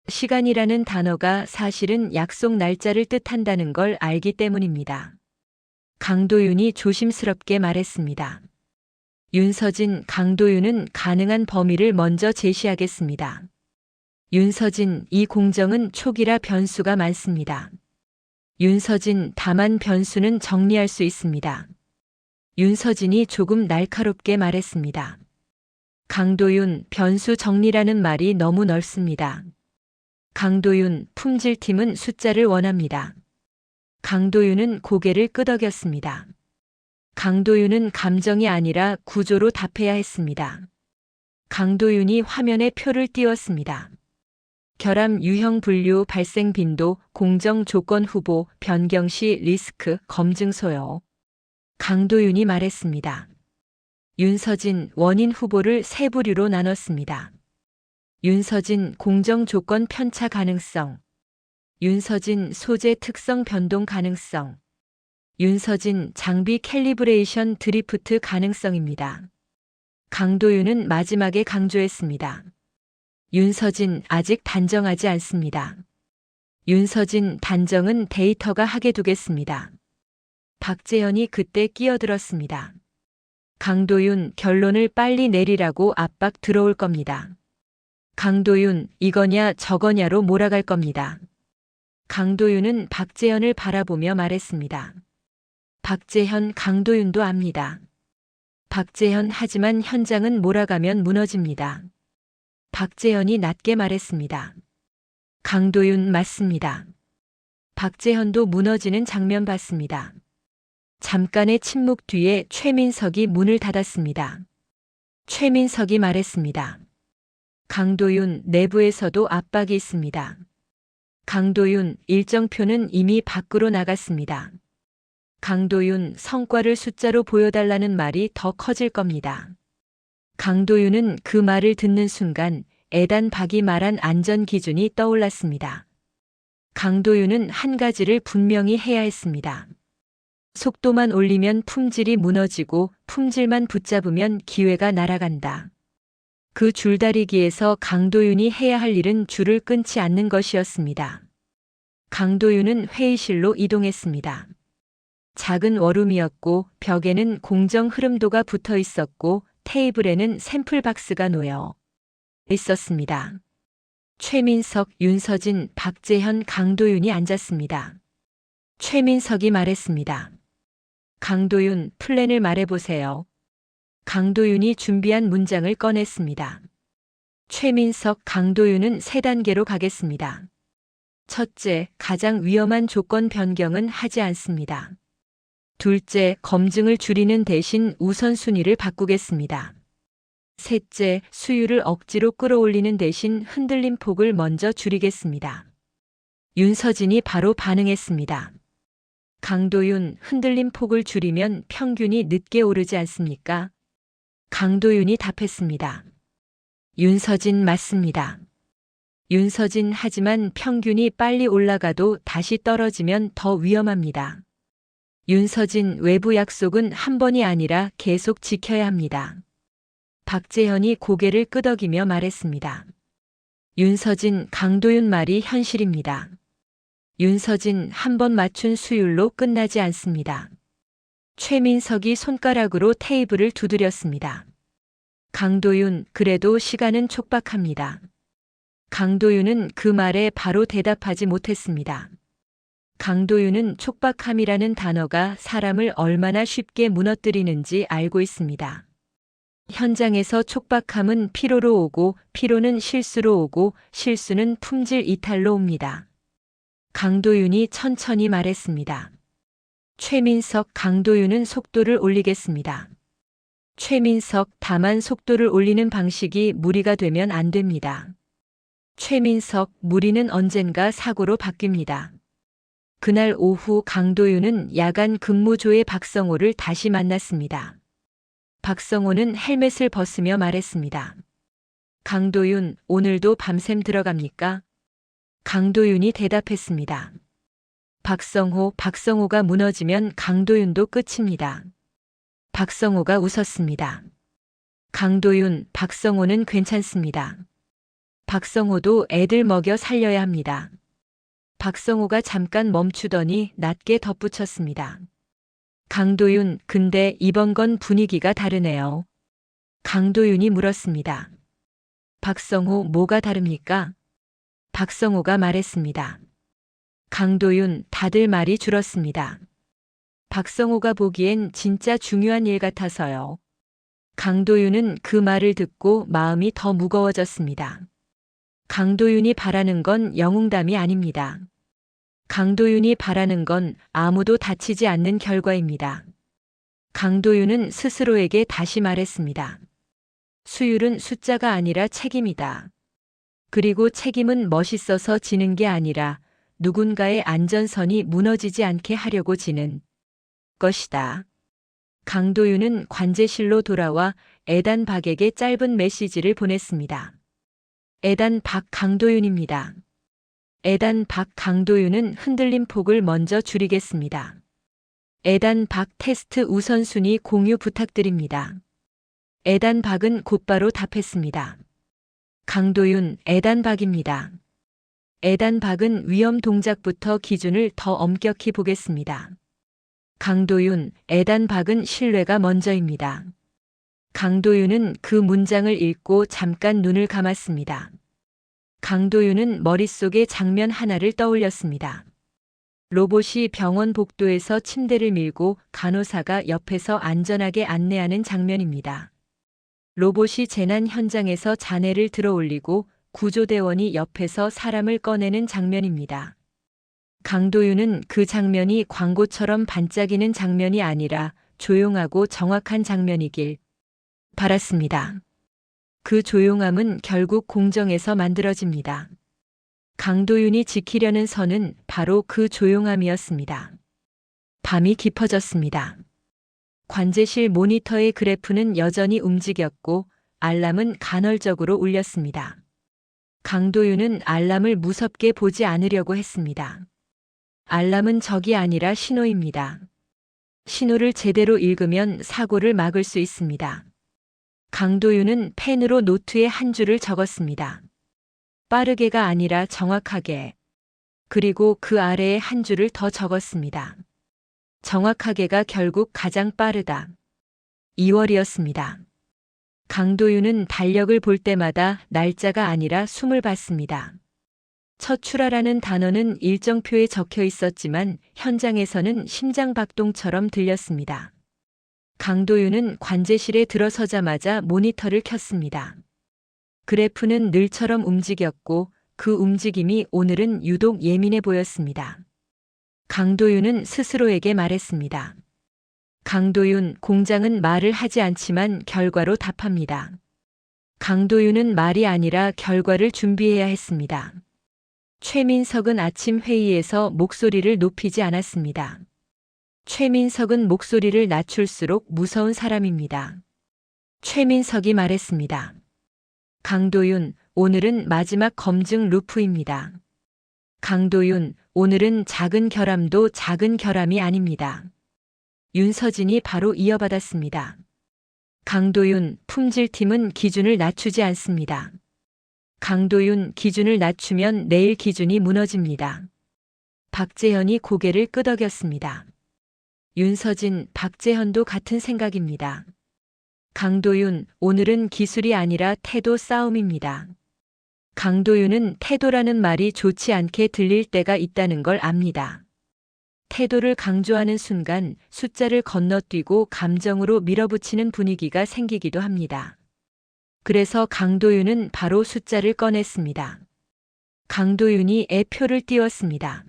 시간이라는 단어가 사실은 약속 날짜를 뜻한다는 걸 알기 때문입니다. 강도윤이 조심스럽게 말했습니다. 윤서진, 강도윤은 가능한 범위를 먼저 제시하겠습니다. 윤서진, 이 공정은 초기라 변수가 많습니다. 윤서진, 다만 변수는 정리할 수 있습니다. 윤서진이 조금 날카롭게 말했습니다. 강도윤, 변수 정리라는 말이 너무 넓습니다. 강도윤, 품질팀은 숫자를 원합니다. 강도윤은 고개를 끄덕였습니다. 강도윤은 감정이 아니라 구조로 답해야 했습니다. 강도윤이 화면에 표를 띄웠습니다. 결함 유형 분류 발생 빈도 공정 조건 후보 변경 시 리스크 검증소요. 강도윤이 말했습니다. 윤서진 원인 후보를 세 부류로 나눴습니다. 윤서진 공정 조건 편차 가능성, 윤서진 소재 특성 변동 가능성, 윤서진 장비 캘리브레이션 드리프트 가능성입니다. 강도윤은 마지막에 강조했습니다. 윤서진 아직 단정하지 않습니다. 윤서진 단정은 데이터가 하게 두겠습니다. 박재현이 그때 끼어들었습니다. 강도윤 결론을 빨리 내리라고 압박 들어올 겁니다. 강도윤 이거냐 저거냐로 몰아갈 겁니다. 강도윤은 박재현을 바라보며 말했습니다. 박재현 강도윤도 압니다. 박재현 하지만 현장은 몰아가면 무너집니다. 박재현이 낮게 말했습니다. 강도윤 맞습니다. 박재현도 무너지는 장면 봤습니다. 잠깐의 침묵 뒤에 최민석이 문을 닫았습니다. 최민석이 말했습니다. 강도윤 내부에서도 압박이 있습니다. 강도윤 일정표는 이미 밖으로 나갔습니다. 강도윤 성과를 숫자로 보여달라는 말이 더 커질 겁니다. 강도윤은 그 말을 듣는 순간 애단 박이 말한 안전 기준이 떠올랐습니다. 강도윤은 한 가지를 분명히 해야 했습니다. 속도만 올리면 품질이 무너지고 품질만 붙잡으면 기회가 날아간다. 그 줄다리기에서 강도윤이 해야 할 일은 줄을 끊지 않는 것이었습니다. 강도윤은 회의실로 이동했습니다. 작은 원룸이었고 벽에는 공정 흐름도가 붙어 있었고 테이블에는 샘플 박스가 놓여 있었습니다. 최민석, 윤서진, 박재현, 강도윤이 앉았습니다. 최민석이 말했습니다. 강도윤, 플랜을 말해보세요. 강도윤이 준비한 문장을 꺼냈습니다. 최민석, 강도윤은 세 단계로 가겠습니다. 첫째, 가장 위험한 조건 변경은 하지 않습니다. 둘째, 검증을 줄이는 대신 우선순위를 바꾸겠습니다. 셋째, 수율을 억지로 끌어올리는 대신 흔들림 폭을 먼저 줄이겠습니다. 윤서진이 바로 반응했습니다. 강도윤, 흔들림 폭을 줄이면 평균이 늦게 오르지 않습니까? 강도윤이 답했습니다. 윤서진 맞습니다. 윤서진 하지만 평균이 빨리 올라가도 다시 떨어지면 더 위험합니다. 윤서진 외부 약속은 한 번이 아니라 계속 지켜야 합니다. 박재현이 고개를 끄덕이며 말했습니다. 윤서진, 강도윤 말이 현실입니다. 윤서진 한 번 맞춘 수율로 끝나지 않습니다. 최민석이 손가락으로 테이블을 두드렸습니다. 강도윤, 그래도 시간은 촉박합니다. 강도윤은 그 말에 바로 대답하지 못했습니다. 강도윤은 촉박함이라는 단어가 사람을 얼마나 쉽게 무너뜨리는지 알고 있습니다. 현장에서 촉박함은 피로로 오고 피로는 실수로 오고 실수는 품질 이탈로 옵니다. 강도윤이 천천히 말했습니다. 최민석, 강도윤은 속도를 올리겠습니다. 최민석, 다만 속도를 올리는 방식이 무리가 되면 안 됩니다. 최민석, 무리는 언젠가 사고로 바뀝니다. 그날 오후 강도윤은 야간 근무조의 박성호를 다시 만났습니다. 박성호는 헬멧을 벗으며 말했습니다. 강도윤, 오늘도 밤샘 들어갑니까? 강도윤이 대답했습니다. 박성호가 무너지면 강도윤도 끝입니다. 박성호가 웃었습니다. 강도윤, 박성호는 괜찮습니다. 박성호도 애들 먹여 살려야 합니다. 박성호가 잠깐 멈추더니 낮게 덧붙였습니다. 강도윤, 근데 이번 건 분위기가 다르네요. 강도윤이 물었습니다. 박성호, 뭐가 다릅니까? 박성호가 말했습니다. 강도윤, 다들 말이 줄었습니다. 박성호가 보기엔 진짜 중요한 일 같아서요. 강도윤은 그 말을 듣고 마음이 더 무거워졌습니다. 강도윤이 바라는 건 영웅담이 아닙니다. 강도윤이 바라는 건 아무도 다치지 않는 결과입니다. 강도윤은 스스로에게 다시 말했습니다. 수율은 숫자가 아니라 책임이다. 그리고 책임은 멋있어서 지는 게 아니라 누군가의 안전선이 무너지지 않게 하려고 지는 것이다. 강도윤은 관제실로 돌아와 에단 박에게 짧은 메시지를 보냈습니다. 에단 박 강도윤입니다. 에단 박 강도윤은 흔들림 폭을 먼저 줄이겠습니다. 에단 박 테스트 우선순위 공유 부탁드립니다. 에단 박은 곧바로 답했습니다. 강도윤 에단 박입니다. 에단 박은 위험 동작부터 기준을 더 엄격히 보겠습니다. 강도윤 에단 박은 신뢰가 먼저입니다. 강도윤은 그 문장을 읽고 잠깐 눈을 감았습니다. 강도윤은 머릿속에 장면 하나를 떠올렸습니다. 로봇이 병원 복도에서 침대를 밀고 간호사가 옆에서 안전하게 안내하는 장면입니다. 로봇이 재난 현장에서 잔해를 들어 올리고 구조대원이 옆에서 사람을 꺼내는 장면입니다. 강도윤은 그 장면이 광고처럼 반짝이는 장면이 아니라 조용하고 정확한 장면이길 바랐습니다. 그 조용함은 결국 공정에서 만들어집니다. 강도윤이 지키려는 선은 바로 그 조용함이었습니다. 밤이 깊어졌습니다. 관제실 모니터의 그래프는 여전히 움직였고 알람은 간헐적으로 울렸습니다. 강도윤은 알람을 무섭게 보지 않으려고 했습니다. 알람은 적이 아니라 신호입니다. 신호를 제대로 읽으면 사고를 막을 수 있습니다. 강도윤은 펜으로 노트에 한 줄을 적었습니다. 빠르게가 아니라 정확하게. 그리고 그 아래에 한 줄을 더 적었습니다. 정확하게가 결국 가장 빠르다. 2월이었습니다. 강도윤은 달력을 볼 때마다 날짜가 아니라 숨을 봤습니다. 첫 출하라는 단어는 일정표에 적혀 있었지만 현장에서는 심장박동처럼 들렸습니다. 강도윤은 관제실에 들어서자마자 모니터를 켰습니다. 그래프는 늘처럼 움직였고 그 움직임이 오늘은 유독 예민해 보였습니다. 강도윤은 스스로에게 말했습니다. 강도윤, 공장은 말을 하지 않지만 결과로 답합니다. 강도윤은 말이 아니라 결과를 준비해야 했습니다. 최민석은 아침 회의에서 목소리를 높이지 않았습니다. 최민석은 목소리를 낮출수록 무서운 사람입니다. 최민석이 말했습니다. 강도윤, 오늘은 마지막 검증 루프입니다. 강도윤, 오늘은 작은 결함도 작은 결함이 아닙니다. 윤서진이 바로 이어받았습니다. 강도윤, 품질팀은 기준을 낮추지 않습니다. 강도윤, 기준을 낮추면 내일 기준이 무너집니다. 박재현이 고개를 끄덕였습니다. 윤서진, 박재현도 같은 생각입니다. 강도윤, 오늘은 기술이 아니라 태도 싸움입니다. 강도윤은 태도라는 말이 좋지 않게 들릴 때가 있다는 걸 압니다. 태도를 강조하는 순간 숫자를 건너뛰고 감정으로 밀어붙이는 분위기가 생기기도 합니다. 그래서 강도윤은 바로 숫자를 꺼냈습니다. 강도윤이 애표를 띄웠습니다.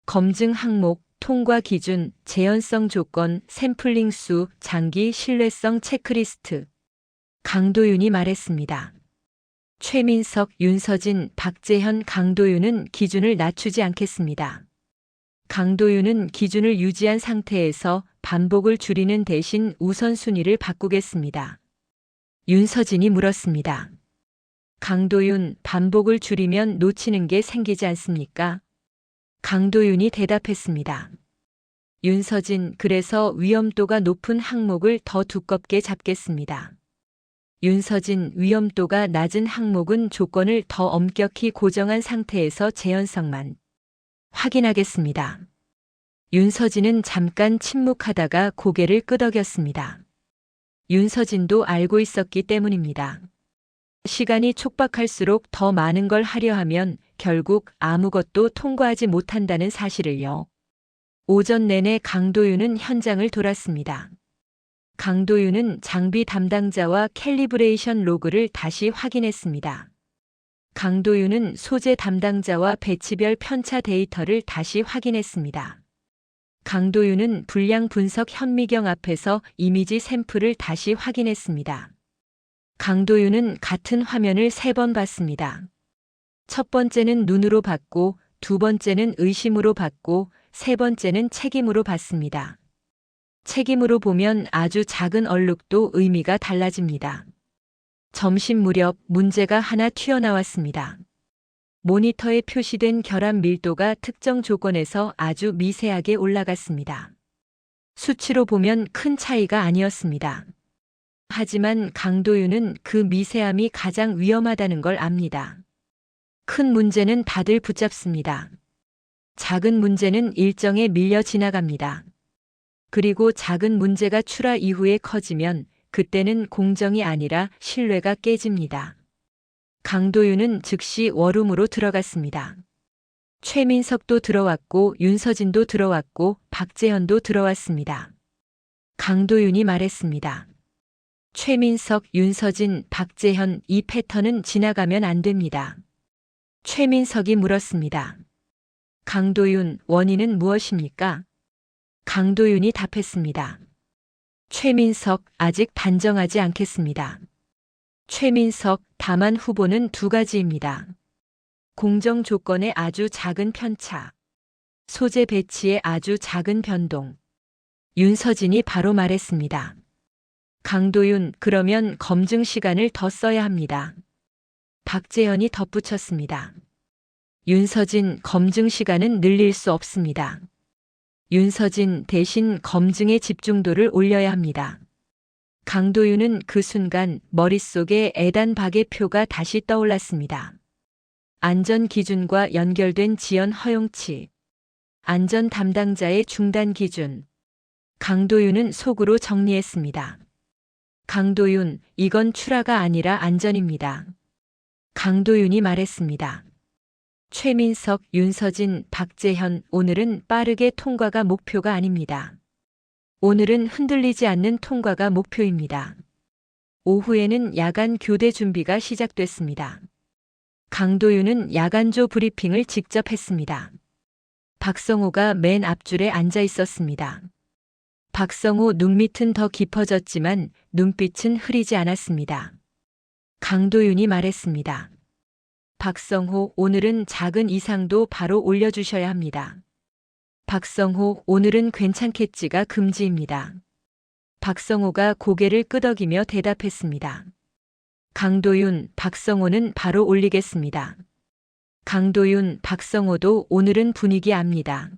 검증 항목, 통과 기준, 재현성 조건, 샘플링 수, 장기 신뢰성 체크리스트. 강도윤이 말했습니다. 최민석, 윤서진, 박재현, 강도윤은 기준을 낮추지 않겠습니다. 강도윤은 기준을 유지한 상태에서 반복을 줄이는 대신 우선순위를 바꾸겠습니다. 윤서진이 물었습니다. 강도윤, 반복을 줄이면 놓치는 게 생기지 않습니까? 강도윤이 대답했습니다. 윤서진, 그래서 위험도가 높은 항목을 더 두껍게 잡겠습니다. 윤서진, 위험도가 낮은 항목은 조건을 더 엄격히 고정한 상태에서 재현성만 확인하겠습니다. 윤서진은 잠깐 침묵하다가 고개를 끄덕였습니다. 윤서진도 알고 있었기 때문입니다. 시간이 촉박할수록 더 많은 걸 하려 하면 결국 아무것도 통과하지 못한다는 사실을요. 오전 내내 강도윤은 현장을 돌았습니다. 강도윤은 장비 담당자와 캘리브레이션 로그를 다시 확인했습니다. 강도윤은 소재 담당자와 배치별 편차 데이터를 다시 확인했습니다. 강도윤은 불량 분석 현미경 앞에서 이미지 샘플을 다시 확인했습니다. 강도윤은 같은 화면을 3번 봤습니다. 첫 번째는 눈으로 받고, 두 번째는 의심으로 받고, 세 번째는 책임으로 받습니다. 책임으로 보면 아주 작은 얼룩도 의미가 달라집니다. 점심 무렵 문제가 하나 튀어나왔습니다. 모니터에 표시된 결합 밀도가 특정 조건에서 아주 미세하게 올라갔습니다. 수치로 보면 큰 차이가 아니었습니다. 하지만 강도윤은 그 미세함이 가장 위험하다는 걸 압니다. 큰 문제는 다들 붙잡습니다. 작은 문제는 일정에 밀려 지나갑니다. 그리고 작은 문제가 출하 이후에 커지면 그때는 공정이 아니라 신뢰가 깨집니다. 강도윤은 즉시 워룸으로 들어갔습니다. 최민석도 들어왔고 윤서진도 들어왔고 박재현도 들어왔습니다. 강도윤이 말했습니다. 최민석, 윤서진, 박재현, 이 패턴은 지나가면 안 됩니다. 최민석이 물었습니다. 강도윤, 원인은 무엇입니까? 강도윤이 답했습니다. 최민석, 아직 단정하지 않겠습니다. 최민석, 다만 후보는 두 가지입니다. 공정 조건의 아주 작은 편차, 소재 배치의 아주 작은 변동. 윤서진이 바로 말했습니다. 강도윤, 그러면 검증 시간을 더 써야 합니다. 박재현이 덧붙였습니다. 윤서진, 검증 시간은 늘릴 수 없습니다. 윤서진, 대신 검증의 집중도를 올려야 합니다. 강도윤은 그 순간 머릿속에 애단박의 표가 다시 떠올랐습니다. 안전 기준과 연결된 지연 허용치, 안전 담당자의 중단 기준. 강도윤은 속으로 정리했습니다. 강도윤, 이건 출하가 아니라 안전입니다. 강도윤이 말했습니다. 최민석, 윤서진, 박재현, 오늘은 빠르게 통과가 목표가 아닙니다. 오늘은 흔들리지 않는 통과가 목표입니다. 오후에는 야간 교대 준비가 시작됐습니다. 강도윤은 야간조 브리핑을 직접 했습니다. 박성호가 맨 앞줄에 앉아 있었습니다. 박성호 눈밑은 더 깊어졌지만 눈빛은 흐리지 않았습니다. 강도윤이 말했습니다. 박성호, 오늘은 작은 이상도 바로 올려주셔야 합니다. 박성호, 오늘은 괜찮겠지가 금지입니다. 박성호가 고개를 끄덕이며 대답했습니다. 강도윤, 박성호는 바로 올리겠습니다. 강도윤, 박성호도 오늘은 분위기 압니다.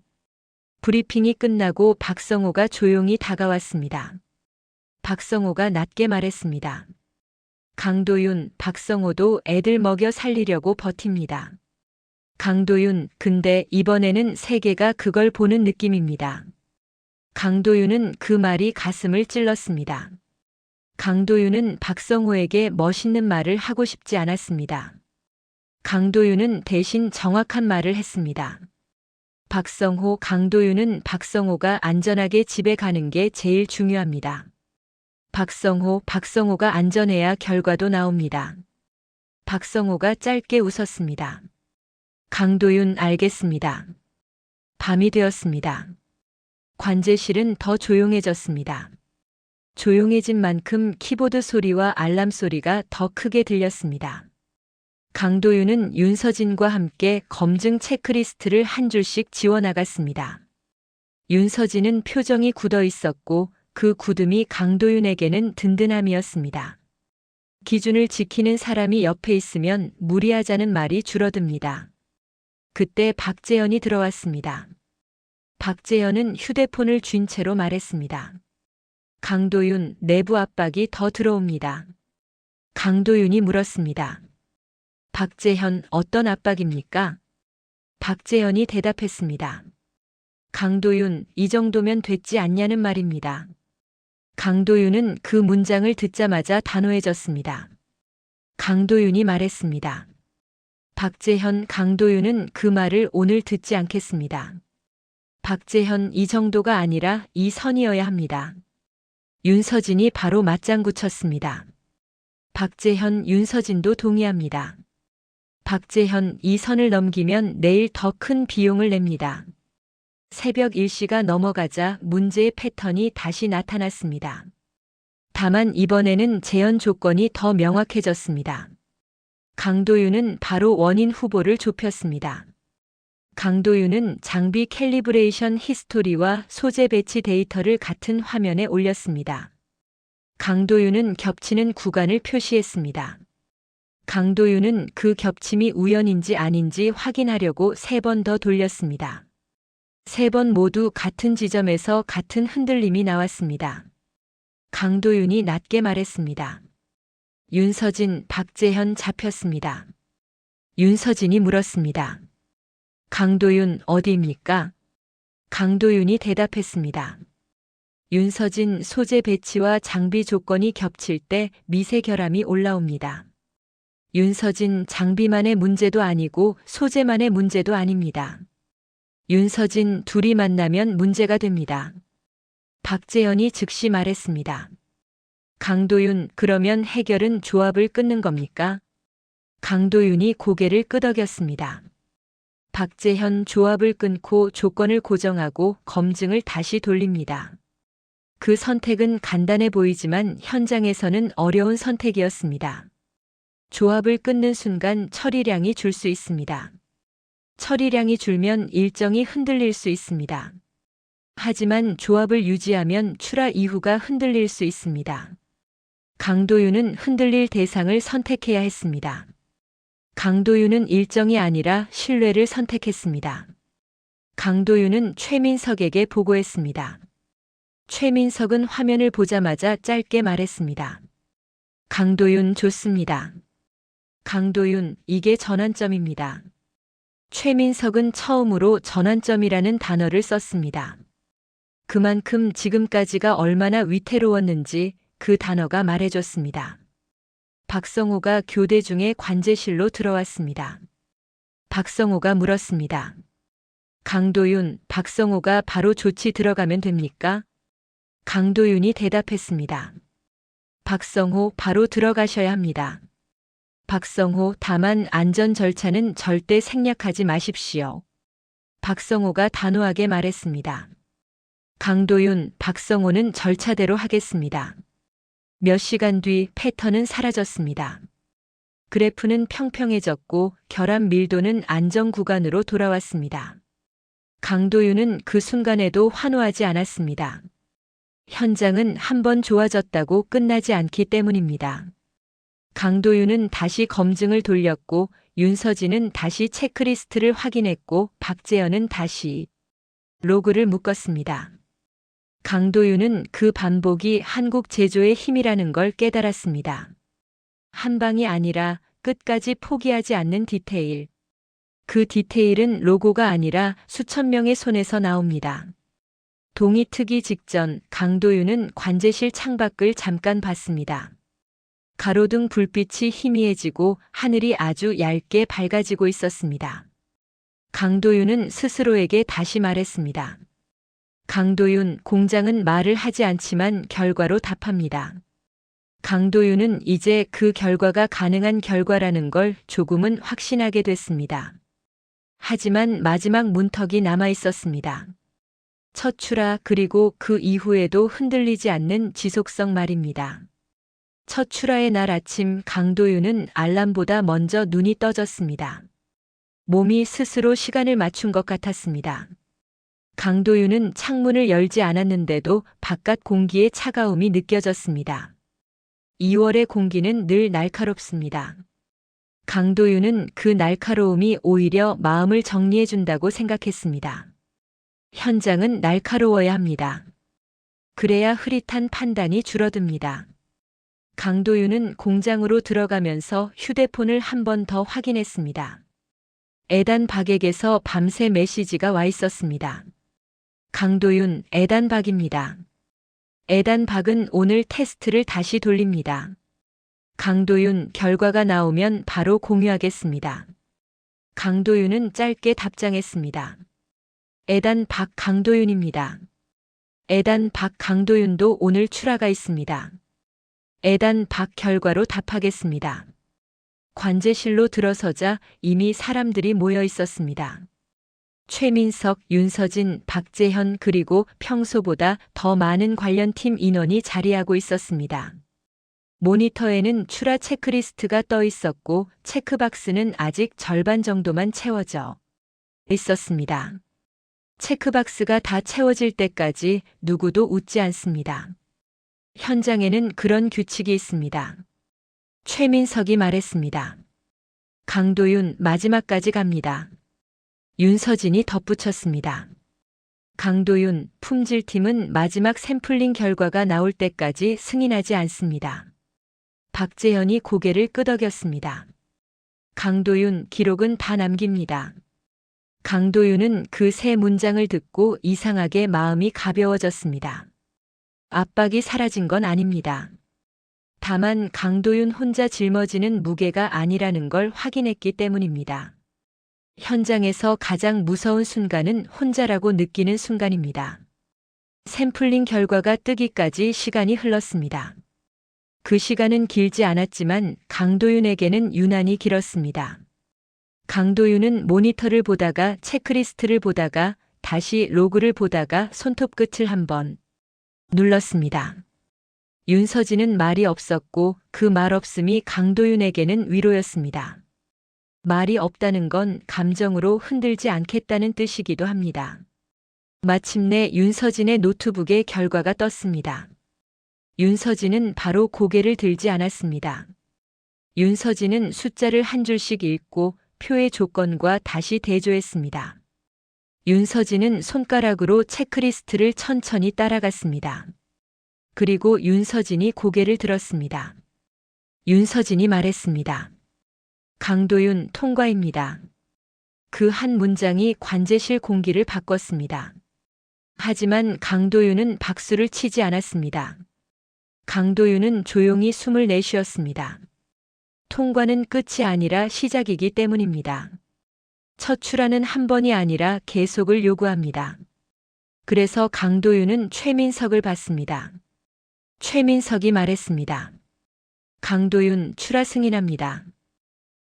브리핑이 끝나고 박성호가 조용히 다가왔습니다. 박성호가 낮게 말했습니다. 강도윤, 박성호도 애들 먹여 살리려고 버팁니다. 강도윤, 근데 이번에는 세계가 그걸 보는 느낌입니다. 강도윤은 그 말이 가슴을 찔렀습니다. 강도윤은 박성호에게 멋있는 말을 하고 싶지 않았습니다. 강도윤은 대신 정확한 말을 했습니다. 박성호, 강도윤은 박성호가 안전하게 집에 가는 게 제일 중요합니다. 박성호가 안전해야 결과도 나옵니다. 박성호가 짧게 웃었습니다. 강도윤, 알겠습니다. 밤이 되었습니다. 관제실은 더 조용해졌습니다. 조용해진 만큼 키보드 소리와 알람 소리가 더 크게 들렸습니다. 강도윤은 윤서진과 함께 검증 체크리스트를 한 줄씩 지워나갔습니다. 윤서진은 표정이 굳어 있었고 그 굳음이 강도윤에게는 든든함이었습니다. 기준을 지키는 사람이 옆에 있으면 무리하자는 말이 줄어듭니다. 그때 박재현이 들어왔습니다. 박재현은 휴대폰을 쥔 채로 말했습니다. 강도윤, 내부 압박이 더 들어옵니다. 강도윤이 물었습니다. 박재현, 어떤 압박입니까? 박재현이 대답했습니다. 강도윤, 이 정도면 됐지 않냐는 말입니다. 강도윤은 그 문장을 듣자마자 단호해졌습니다. 강도윤이 말했습니다. 박재현, 강도윤은 그 말을 오늘 듣지 않겠습니다. 박재현, 이 정도가 아니라 이 선이어야 합니다. 윤서진이 바로 맞장구 쳤습니다. 박재현, 윤서진도 동의합니다. 박재현, 이 선을 넘기면 내일 더 큰 비용을 냅니다. 새벽 1시가 넘어가자 문제의 패턴이 다시 나타났습니다. 다만 이번에는 재현 조건이 더 명확해졌습니다. 강도윤은 바로 원인 후보를 좁혔습니다. 강도윤은 장비 캘리브레이션 히스토리와 소재 배치 데이터를 같은 화면에 올렸습니다. 강도윤은 겹치는 구간을 표시했습니다. 강도윤은 그 겹침이 우연인지 아닌지 확인하려고 3번 더 돌렸습니다. 3번 모두 같은 지점에서 같은 흔들림이 나왔습니다. 강도윤이 낮게 말했습니다. 윤서진, 박재현 잡혔습니다. 윤서진이 물었습니다. 강도윤 어디입니까? 강도윤이 대답했습니다. 윤서진, 소재 배치와 장비 조건이 겹칠 때 미세 결함이 올라옵니다. 윤서진, 장비만의 문제도 아니고 소재만의 문제도 아닙니다. 윤서진 둘이 만나면 문제가 됩니다. 박재현이 즉시 말했습니다. 강도윤, 그러면 해결은 조합을 끊는 겁니까? 강도윤이 고개를 끄덕였습니다. 박재현, 조합을 끊고 조건을 고정하고 검증을 다시 돌립니다. 그 선택은 간단해 보이지만 현장에서는 어려운 선택이었습니다. 조합을 끊는 순간 처리량이 줄 수 있습니다. 처리량이 줄면 일정이 흔들릴 수 있습니다. 하지만 조합을 유지하면 출하 이후가 흔들릴 수 있습니다. 강도윤은 흔들릴 대상을 선택해야 했습니다. 강도윤은 일정이 아니라 신뢰를 선택했습니다. 강도윤은 최민석에게 보고했습니다. 최민석은 화면을 보자마자 짧게 말했습니다. 강도윤 좋습니다. 강도윤, 이게 전환점입니다. 최민석은 처음으로 전환점이라는 단어를 썼습니다. 그만큼 지금까지가 얼마나 위태로웠는지 그 단어가 말해줬습니다. 박성호가 교대 중에 관제실로 들어왔습니다. 박성호가 물었습니다. 강도윤, 박성호가 바로 조치 들어가면 됩니까? 강도윤이 대답했습니다. 박성호, 바로 들어가셔야 합니다. 박성호, 다만 안전 절차는 절대 생략하지 마십시오. 박성호가 단호하게 말했습니다. 강도윤, 박성호는 절차대로 하겠습니다. 몇 시간 뒤 패턴은 사라졌습니다. 그래프는 평평해졌고 결합 밀도는 안정 구간으로 돌아왔습니다. 강도윤은 그 순간에도 환호하지 않았습니다. 현장은 한 번 좋아졌다고 끝나지 않기 때문입니다. 강도윤은 다시 검증을 돌렸고 윤서진은 다시 체크리스트를 확인했고 박재현은 다시 로그를 묶었습니다. 강도윤은 그 반복이 한국 제조의 힘이라는 걸 깨달았습니다. 한 방이 아니라 끝까지 포기하지 않는 디테일. 그 디테일은 로고가 아니라 수천 명의 손에서 나옵니다. 동이 트기 직전 강도윤은 관제실 창밖을 잠깐 봤습니다. 가로등 불빛이 희미해지고 하늘이 아주 얇게 밝아지고 있었습니다. 강도윤은 스스로에게 다시 말했습니다. 강도윤, 공장은 말을 하지 않지만 결과로 답합니다. 강도윤은 이제 그 결과가 가능한 결과라는 걸 조금은 확신하게 됐습니다. 하지만 마지막 문턱이 남아 있었습니다. 첫 출하 그리고 그 이후에도 흔들리지 않는 지속성 말입니다. 첫 출하의 날 아침 강도윤은 알람보다 먼저 눈이 떠졌습니다. 몸이 스스로 시간을 맞춘 것 같았습니다. 강도윤은 창문을 열지 않았는데도 바깥 공기의 차가움이 느껴졌습니다. 2월의 공기는 늘 날카롭습니다. 강도윤은 그 날카로움이 오히려 마음을 정리해준다고 생각했습니다. 현장은 날카로워야 합니다. 그래야 흐릿한 판단이 줄어듭니다. 강도윤은 공장으로 들어가면서 휴대폰을 한 번 더 확인했습니다. 에단 박에게서 밤새 메시지가 와 있었습니다. 강도윤, 에단 박입니다. 에단 박은 오늘 테스트를 다시 돌립니다. 강도윤, 결과가 나오면 바로 공유하겠습니다. 강도윤은 짧게 답장했습니다. 에단 박 강도윤입니다. 에단 박 강도윤도 오늘 출하가 있습니다. 에단 박 결과로 답하겠습니다. 관제실로 들어서자 이미 사람들이 모여 있었습니다. 최민석, 윤서진, 박재현 그리고 평소보다 더 많은 관련팀 인원이 자리하고 있었습니다. 모니터에는 출하 체크리스트가 떠 있었고 체크박스는 아직 절반 정도만 채워져 있었습니다. 체크박스가 다 채워질 때까지 누구도 웃지 않습니다. 현장에는 그런 규칙이 있습니다. 최민석이 말했습니다. 강도윤 마지막까지 갑니다. 윤서진이 덧붙였습니다. 강도윤 품질팀은 마지막 샘플링 결과가 나올 때까지 승인하지 않습니다. 박재현이 고개를 끄덕였습니다. 강도윤 기록은 다 남깁니다. 강도윤은 그 세 문장을 듣고 이상하게 마음이 가벼워졌습니다. 압박이 사라진 건 아닙니다. 다만 강도윤 혼자 짊어지는 무게가 아니라는 걸 확인했기 때문입니다. 현장에서 가장 무서운 순간은 혼자라고 느끼는 순간입니다. 샘플링 결과가 뜨기까지 시간이 흘렀습니다. 그 시간은 길지 않았지만 강도윤에게는 유난히 길었습니다. 강도윤은 모니터를 보다가 체크리스트를 보다가 다시 로그를 보다가 손톱 끝을 한번 눌렀습니다. 윤서진은 말이 없었고 그 말 없음이 강도윤에게는 위로였습니다. 말이 없다는 건 감정으로 흔들지 않겠다는 뜻이기도 합니다. 마침내 윤서진의 노트북에 결과가 떴습니다. 윤서진은 바로 고개를 들지 않았습니다. 윤서진은 숫자를 한 줄씩 읽고 표의 조건과 다시 대조했습니다. 윤서진은 손가락으로 체크리스트를 천천히 따라갔습니다. 그리고 윤서진이 고개를 들었습니다. 윤서진이 말했습니다. 강도윤 통과입니다. 그 한 문장이 관제실 공기를 바꿨습니다. 하지만 강도윤은 박수를 치지 않았습니다. 강도윤은 조용히 숨을 내쉬었습니다. 통과는 끝이 아니라 시작이기 때문입니다. 첫 출하는 한 번이 아니라 계속을 요구합니다. 그래서 강도윤은 최민석을 받습니다. 최민석이 말했습니다. 강도윤 출하 승인합니다.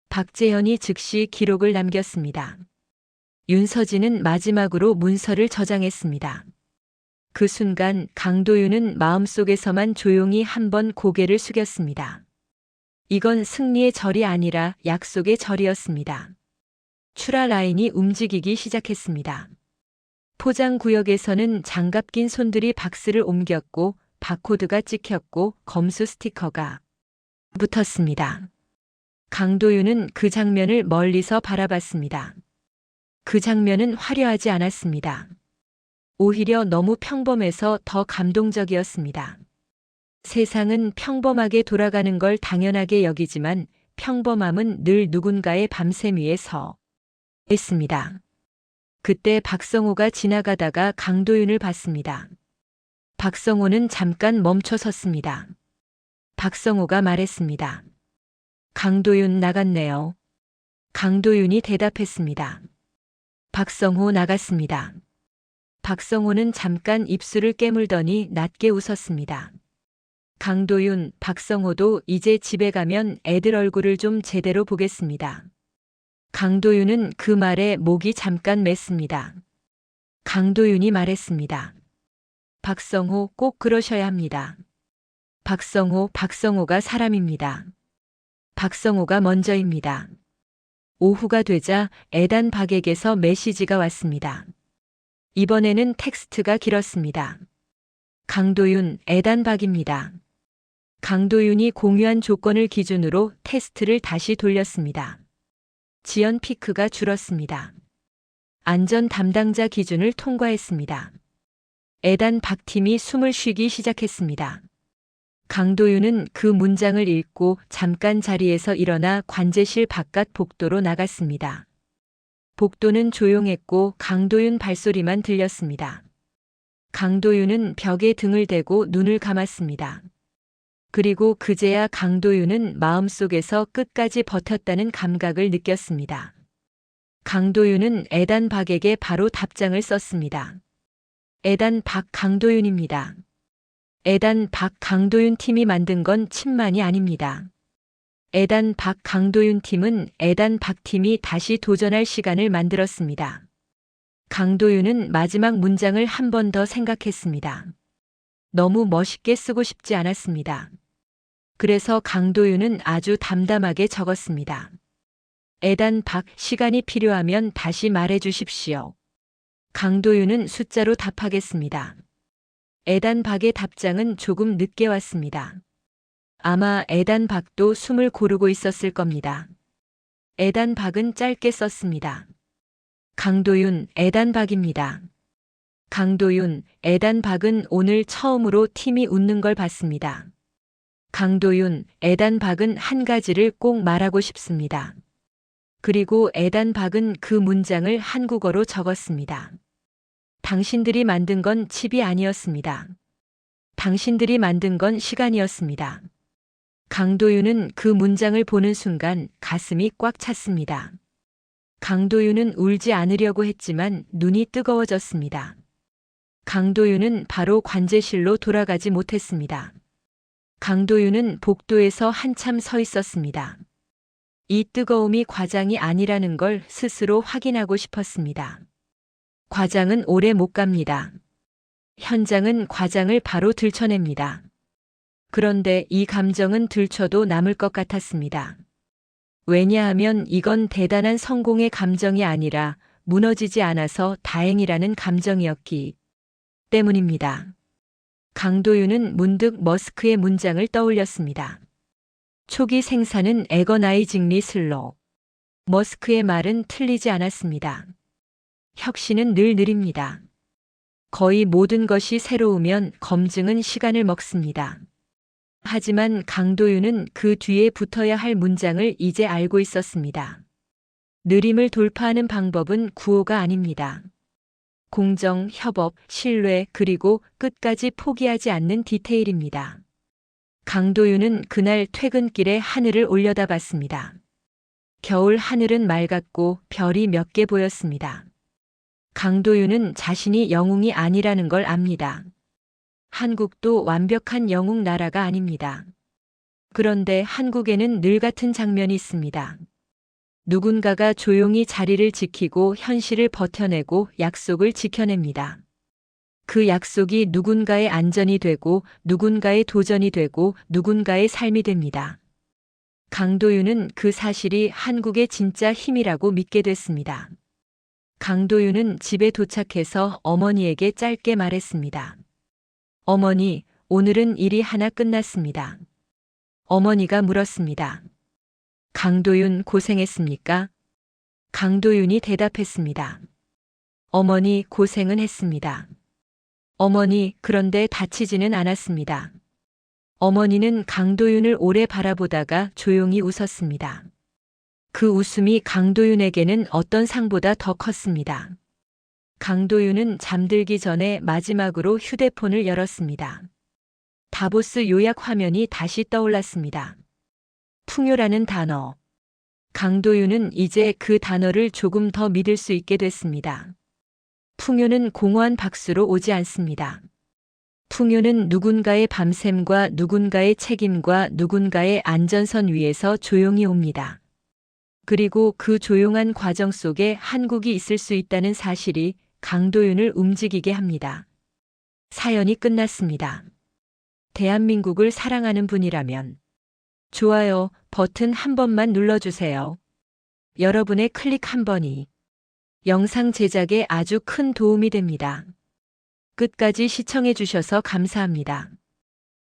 박재현이 즉시 기록을 남겼습니다. 윤서진은 마지막으로 문서를 저장했습니다. 그 순간 강도윤은 마음속에서만 조용히 한번 고개를 숙였습니다. 이건 승리의 절이 아니라 약속의 절이었습니다. 출하 라인이 움직이기 시작했습니다. 포장 구역에서는 장갑 낀 손들이 박스를 옮겼고 바코드가 찍혔고 검수 스티커가 붙었습니다. 강도윤은 그 장면을 멀리서 바라봤습니다. 그 장면은 화려하지 않았습니다. 오히려 너무 평범해서 더 감동적이었습니다. 세상은 평범하게 돌아가는 걸 당연하게 여기지만 평범함은 늘 누군가의 밤샘 위에 서 있습니다. 그때 박성호가 지나가다가 강도윤을 봤습니다. 박성호는 잠깐 멈춰 섰습니다. 박성호가 말했습니다. 강도윤 나갔네요. 강도윤이 대답했습니다. 박성호 나갔습니다. 박성호는 잠깐 입술을 깨물더니 낮게 웃었습니다. 강도윤, 박성호도 이제 집에 가면 애들 얼굴을 좀 제대로 보겠습니다. 강도윤은 그 말에 목이 잠깐 맸습니다. 강도윤이 말했습니다. 박성호 꼭 그러셔야 합니다. 박성호가 사람입니다. 박성호가 먼저입니다. 오후가 되자 에단 박에게서 메시지가 왔습니다. 이번에는 텍스트가 길었습니다. 강도윤, 에단 박입니다. 강도윤이 공유한 조건을 기준으로 테스트를 다시 돌렸습니다. 지연 피크가 줄었습니다. 안전 담당자 기준을 통과했습니다. 에단 박 팀이 숨을 쉬기 시작했습니다. 강도윤은 그 문장을 읽고 잠깐 자리에서 일어나 관제실 바깥 복도로 나갔습니다. 복도는 조용했고 강도윤 발소리만 들렸습니다. 강도윤은 벽에 등을 대고 눈을 감았습니다. 그리고 그제야 강도윤은 마음속에서 끝까지 버텼다는 감각을 느꼈습니다. 강도윤은 에단 박에게 바로 답장을 썼습니다. 에단 박 강도윤입니다. 에단 박 강도윤 팀이 만든 건 침만이 아닙니다. 에단 박 강도윤 팀은 에단 박 팀이 다시 도전할 시간을 만들었습니다. 강도윤은 마지막 문장을 한 번 더 생각했습니다. 너무 멋있게 쓰고 싶지 않았습니다. 그래서 강도윤은 아주 담담하게 적었습니다. 에단 박, 시간이 필요하면 다시 말해 주십시오. 강도윤은 숫자로 답하겠습니다. 에단 박의 답장은 조금 늦게 왔습니다. 아마 에단 박도 숨을 고르고 있었을 겁니다. 에단 박은 짧게 썼습니다. 강도윤, 에단 박입니다. 강도윤, 에단 박은 오늘 처음으로 팀이 웃는 걸 봤습니다. 강도윤, 에단 박은 한 가지를 꼭 말하고 싶습니다. 그리고 에단 박은 그 문장을 한국어로 적었습니다. 당신들이 만든 건 칩이 아니었습니다. 당신들이 만든 건 시간이었습니다. 강도윤은 그 문장을 보는 순간 가슴이 꽉 찼습니다. 강도윤은 울지 않으려고 했지만 눈이 뜨거워졌습니다. 강도윤은 바로 관제실로 돌아가지 못했습니다. 강도윤은 복도에서 한참 서 있었습니다. 이 뜨거움이 과장이 아니라는 걸 스스로 확인하고 싶었습니다. 과장은 오래 못 갑니다. 현장은 과장을 바로 들춰냅니다. 그런데 이 감정은 들춰도 남을 것 같았습니다. 왜냐하면 이건 대단한 성공의 감정이 아니라 무너지지 않아서 다행이라는 감정이었기 때문입니다. 강도윤은 문득 머스크의 문장을 떠올렸습니다. 초기 생산은 애거나이징리 슬로. 머스크의 말은 틀리지 않았습니다. 혁신은 늘 느립니다. 거의 모든 것이 새로우면 검증은 시간을 먹습니다. 하지만 강도윤은 그 뒤에 붙어야 할 문장을 이제 알고 있었습니다. 느림을 돌파하는 방법은 구호가 아닙니다. 공정, 협업, 신뢰, 그리고 끝까지 포기하지 않는 디테일입니다. 강도윤은 그날 퇴근길에 하늘을 올려다봤습니다. 겨울 하늘은 맑았고 별이 몇 개 보였습니다. 강도윤은 자신이 영웅이 아니라는 걸 압니다. 한국도 완벽한 영웅 나라가 아닙니다. 그런데 한국에는 늘 같은 장면이 있습니다. 누군가가 조용히 자리를 지키고 현실을 버텨내고 약속을 지켜냅니다. 그 약속이 누군가의 안전이 되고 누군가의 도전이 되고 누군가의 삶이 됩니다. 강도윤은 그 사실이 한국의 진짜 힘이라고 믿게 됐습니다. 강도윤은 집에 도착해서 어머니에게 짧게 말했습니다. 어머니, 오늘은 일이 하나 끝났습니다. 어머니가 물었습니다. 강도윤 고생했습니까? 강도윤이 대답했습니다. 어머니 고생은 했습니다. 어머니, 그런데 다치지는 않았습니다. 어머니는 강도윤을 오래 바라보다가 조용히 웃었습니다. 그 웃음이 강도윤에게는 어떤 상보다 더 컸습니다. 강도윤은 잠들기 전에 마지막으로 휴대폰을 열었습니다. 다보스 요약 화면이 다시 떠올랐습니다. 풍요라는 단어. 강도윤은 이제 그 단어를 조금 더 믿을 수 있게 됐습니다. 풍요는 공허한 박수로 오지 않습니다. 풍요는 누군가의 밤샘과 누군가의 책임과 누군가의 안전선 위에서 조용히 옵니다. 그리고 그 조용한 과정 속에 한국이 있을 수 있다는 사실이 강도윤을 움직이게 합니다. 사연이 끝났습니다. 대한민국을 사랑하는 분이라면 좋아요 버튼 한 번만 눌러주세요. 여러분의 클릭 한 번이 영상 제작에 아주 큰 도움이 됩니다. 끝까지 시청해 주셔서 감사합니다.